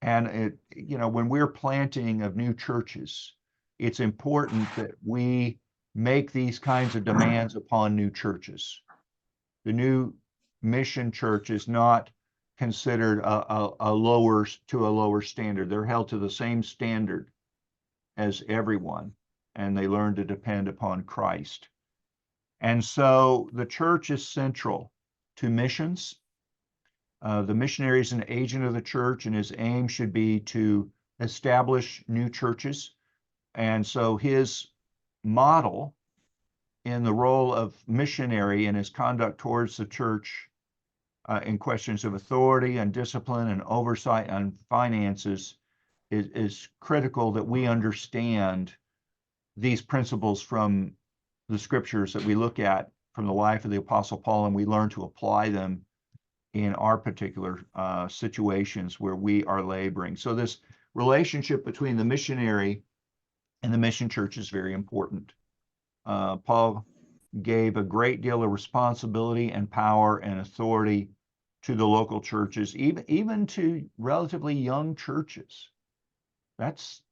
when we're planting of new churches, it's important that we make these kinds of demands upon new churches. The new mission church is not considered a lower standard. They're held to the same standard as everyone, and they learn to depend upon Christ. And so the church is central to missions. The missionary is an agent of the church, and his aim should be to establish new churches. And so his model in the role of missionary and his conduct towards the church in questions of authority and discipline and oversight on finances is critical, that we understand these principles from the scriptures that we look at from the life of the Apostle Paul, and we learn to apply them in our particular situations where we are laboring. So this relationship between the missionary and the mission church is very important. Paul gave a great deal of responsibility and power and authority to the local churches, even to relatively young churches. That's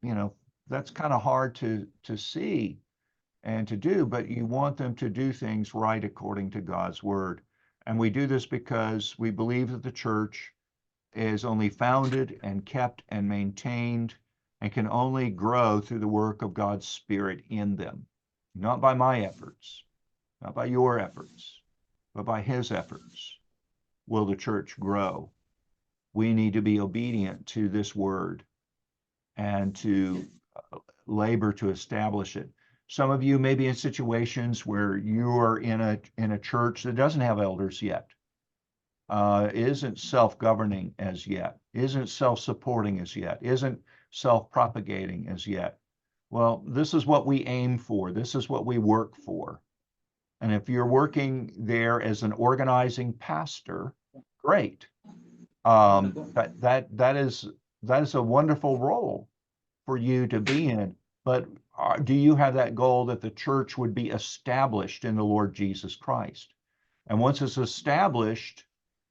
kind of hard to see and to do, but you want them to do things right according to God's word. And we do this because we believe that the church is only founded and kept and maintained and can only grow through the work of God's Spirit in them. Not by my efforts, not by your efforts, but by his efforts will the church grow. We need to be obedient to this word and to labor to establish it. Some of you may be in situations where you are in a church that doesn't have elders yet, isn't self-governing as yet, isn't self-supporting as yet, isn't self-propagating as yet. Well, this is what we aim for. This is what we work for. And if you're working there as an organizing pastor, great. That is a wonderful role for you to be in. But do you have that goal that the church would be established in the Lord Jesus Christ? And once it's established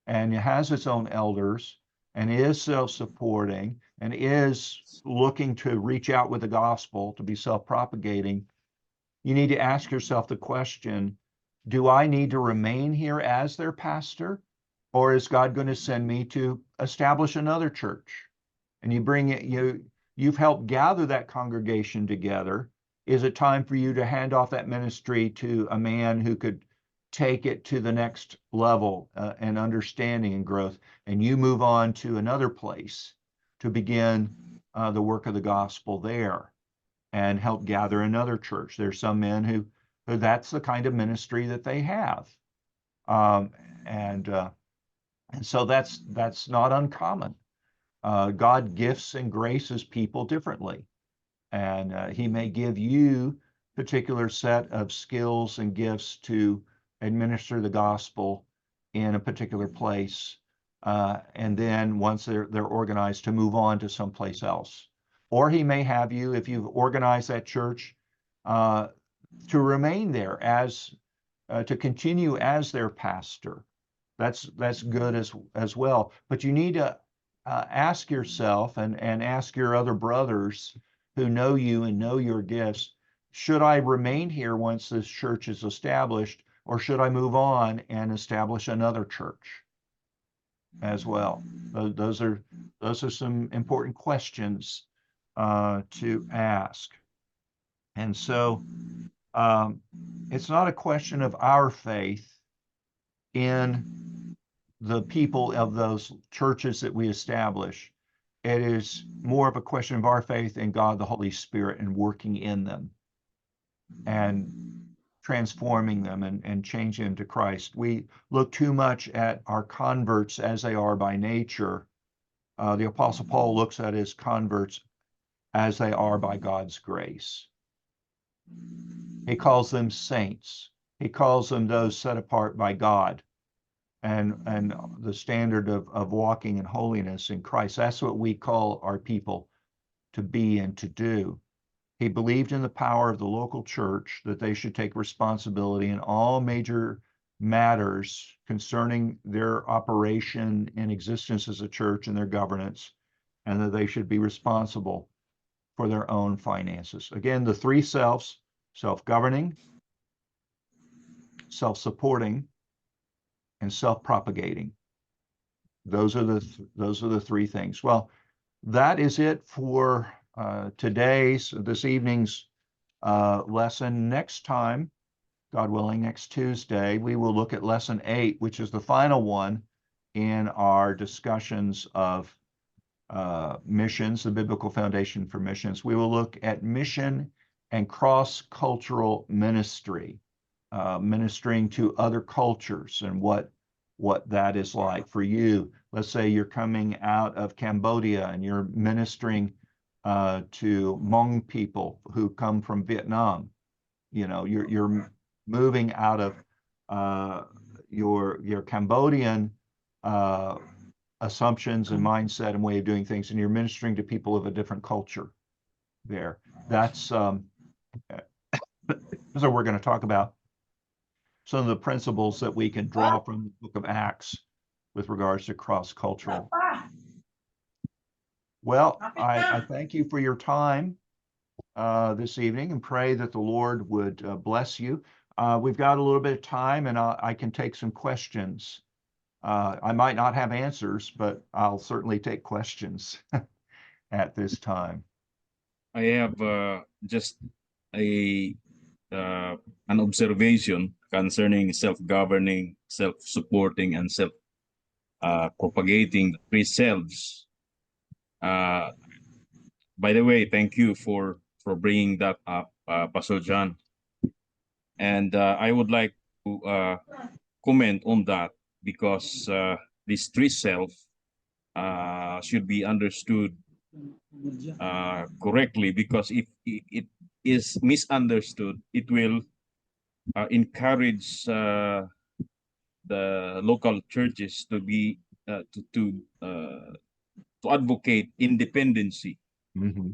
and it has its own elders and is self-supporting and is looking to reach out with the gospel, to be self-propagating, you need to ask yourself the question, do I need to remain here as their pastor, or is God going to send me to establish another church? And you bring it, you've helped gather that congregation together. Is it time for you to hand off that ministry to a man who could take it to the next level and understanding and growth, and you move on to another place to begin the work of the gospel there and help gather another church? There's some men who that's the kind of ministry that they have. And so that's not uncommon. God gifts and graces people differently. And he may give you a particular set of skills and gifts to administer the gospel in a particular place. And then once they're organized, to move on to someplace else. Or he may have you, if you've organized that church, to remain there as to continue as their pastor. That's good as well. But you need to ask yourself and ask your other brothers who know you and know your gifts, should I remain here once this church is established, or should I move on and establish another church as well? Those are some important questions to ask. And so it's not a question of our faith in the people of those churches that we establish. It is more of a question of our faith in God, the Holy Spirit, and working in them and transforming them and changing them to Christ. We look too much at our converts as they are by nature. The Apostle Paul looks at his converts as they are by God's grace. He calls them saints. He calls them those set apart by God and the standard of walking in holiness in Christ. That's what we call our people to be and to do. He believed in the power of the local church, that they should take responsibility in all major matters concerning their operation and existence as a church and their governance, and that they should be responsible for their own finances. Again, the three selves: self-governing, self-supporting, and self-propagating. Those are the three things. Well, that is it for this evening's lesson. Next time, God willing, next Tuesday, we will look at lesson 8, which is the final one in our discussions of missions, the biblical foundation for missions. We will look at mission and cross-cultural ministry, ministering to other cultures, and what that is like for you. Let's say you're coming out of Cambodia and you're ministering to Hmong people who come from Vietnam. You know, you're moving out of your Cambodian assumptions and mindset and way of doing things, and you're ministering to people of a different culture there. That's so we're going to talk about some of the principles that we can draw from the book of Acts with regards to cross-cultural. Well, I thank you for your time this evening and pray that the Lord would bless you. We've got a little bit of time, and I can take some questions. I might not have answers, but I'll certainly take questions at this time.
I have just an observation concerning self-governing, self-supporting, and self-propagating the three selves. By the way, thank you for bringing that up, Pastor John. And I would like to comment on that, because these three self should be understood correctly, because if it is misunderstood, it will encourage the local churches to be to advocate independency.
Mm-hmm.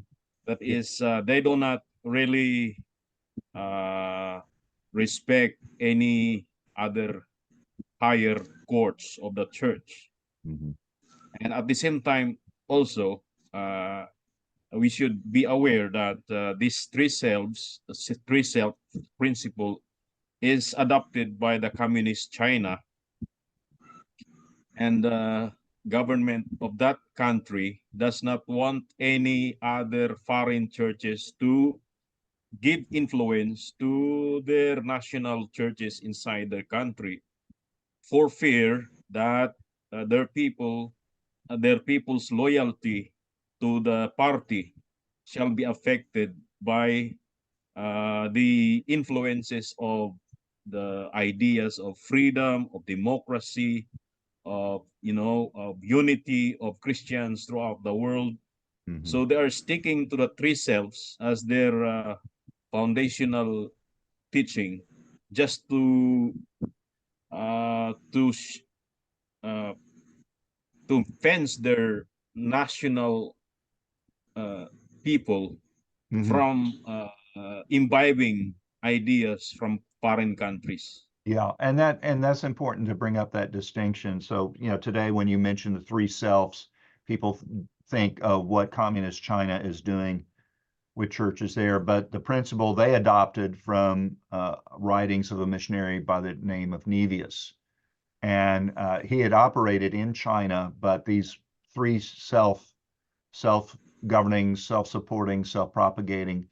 That is, they do not really respect any other higher courts of the church.
Mm-hmm.
And at the same time, also, we should be aware that these three self principle is adopted by the communist China, and the government of that country does not want any other foreign churches to give influence to their national churches inside their country, for fear that their people's loyalty to the party shall be affected by the influences of the ideas of freedom, of democracy, of unity of Christians throughout the world.
Mm-hmm.
So they are sticking to the three selves as their foundational teaching, just to fence their national people
Mm-hmm.
from imbibing ideas from foreign countries.
Yeah, and that's important to bring up that distinction. So, today when you mention the three selves, people think of what communist China is doing with churches there, but the principle they adopted from writings of a missionary by the name of Nevius. And he had operated in China, but these three self-governing, self-supporting, self-propagating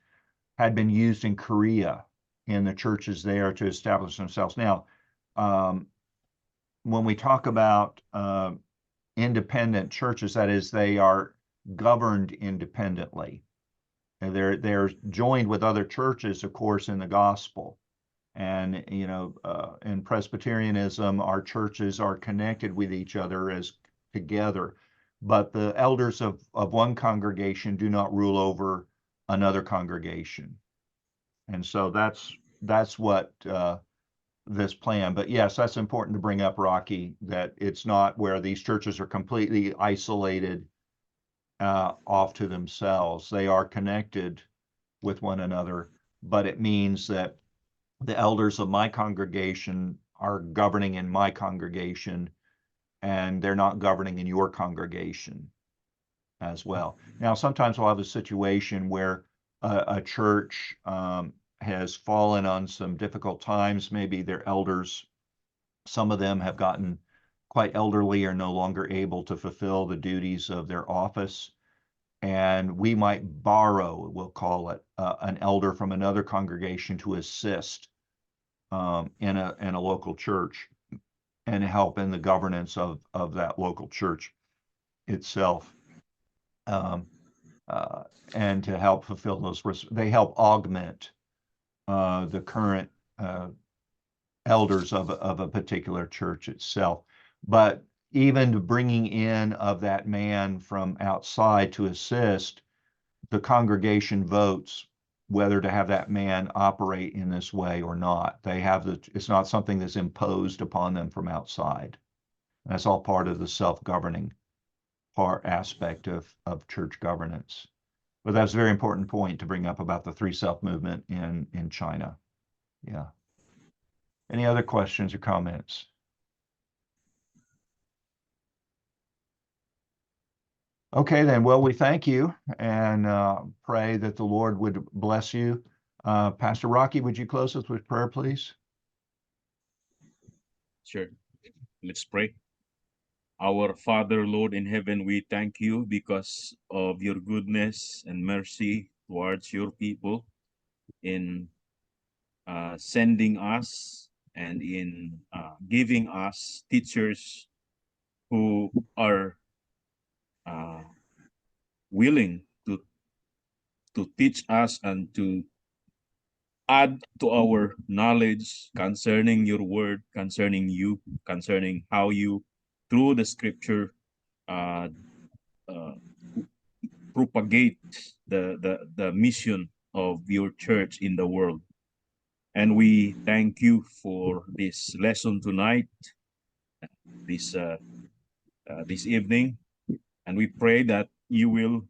had been used in Korea in the churches there to establish themselves. Now, when we talk about independent churches, that is, they are governed independently. And they're joined with other churches, of course, in the gospel. And, you know, in Presbyterianism, our churches are connected with each other as together. But the elders of one congregation do not rule over another congregation. And so that's what this plan. But yes, that's important to bring up, Rocky, that it's not where these churches are completely isolated off to themselves. They are connected with one another, but it means that the elders of my congregation are governing in my congregation, and they're not governing in your congregation as well. Now, sometimes we'll have a situation where a church has fallen on some difficult times. Maybe their elders, some of them have gotten quite elderly, or no longer able to fulfill the duties of their office. And we might borrow, we'll call it, an elder from another congregation to assist in a local church and help in the governance of that local church itself. And to help fulfill those, they help augment the current elders of a particular church itself. But even bringing in of that man from outside to assist, the congregation votes whether to have that man operate in this way or not. It's not something that's imposed upon them from outside. That's all part of the self-governing aspect of church governance. But that's a very important point to bring up about the Three Self movement in China. Yeah. Any other questions or comments? Okay, then. Well, we thank you and pray that the Lord would bless you. Pastor Rocky, would you close us with prayer, please?
Sure. Let's pray. Our Father, Lord in heaven, we thank you because of your goodness and mercy towards your people in sending us and in giving us teachers who are willing to teach us and to add to our knowledge concerning your word, concerning you, concerning how you, through the scripture, propagate the mission of your church in the world. And we thank you for this lesson tonight, this evening, and we pray that you will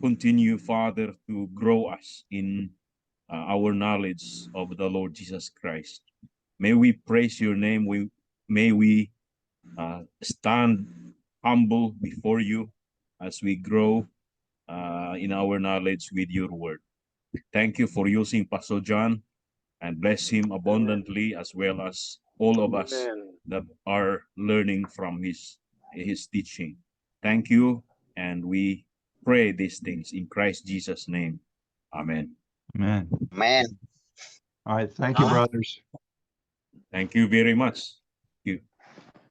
continue, Father, to grow us in our knowledge of the Lord Jesus Christ. May we praise your name. May we stand humble before you as we grow in our knowledge with your word. Thank you for using Pastor John, and bless him abundantly, as well as all of us that are learning from his teaching. Thank you, and we pray these things in Christ Jesus' name. Amen.
Amen.
Man.
All right. Thank you, brothers.
Thank you very much.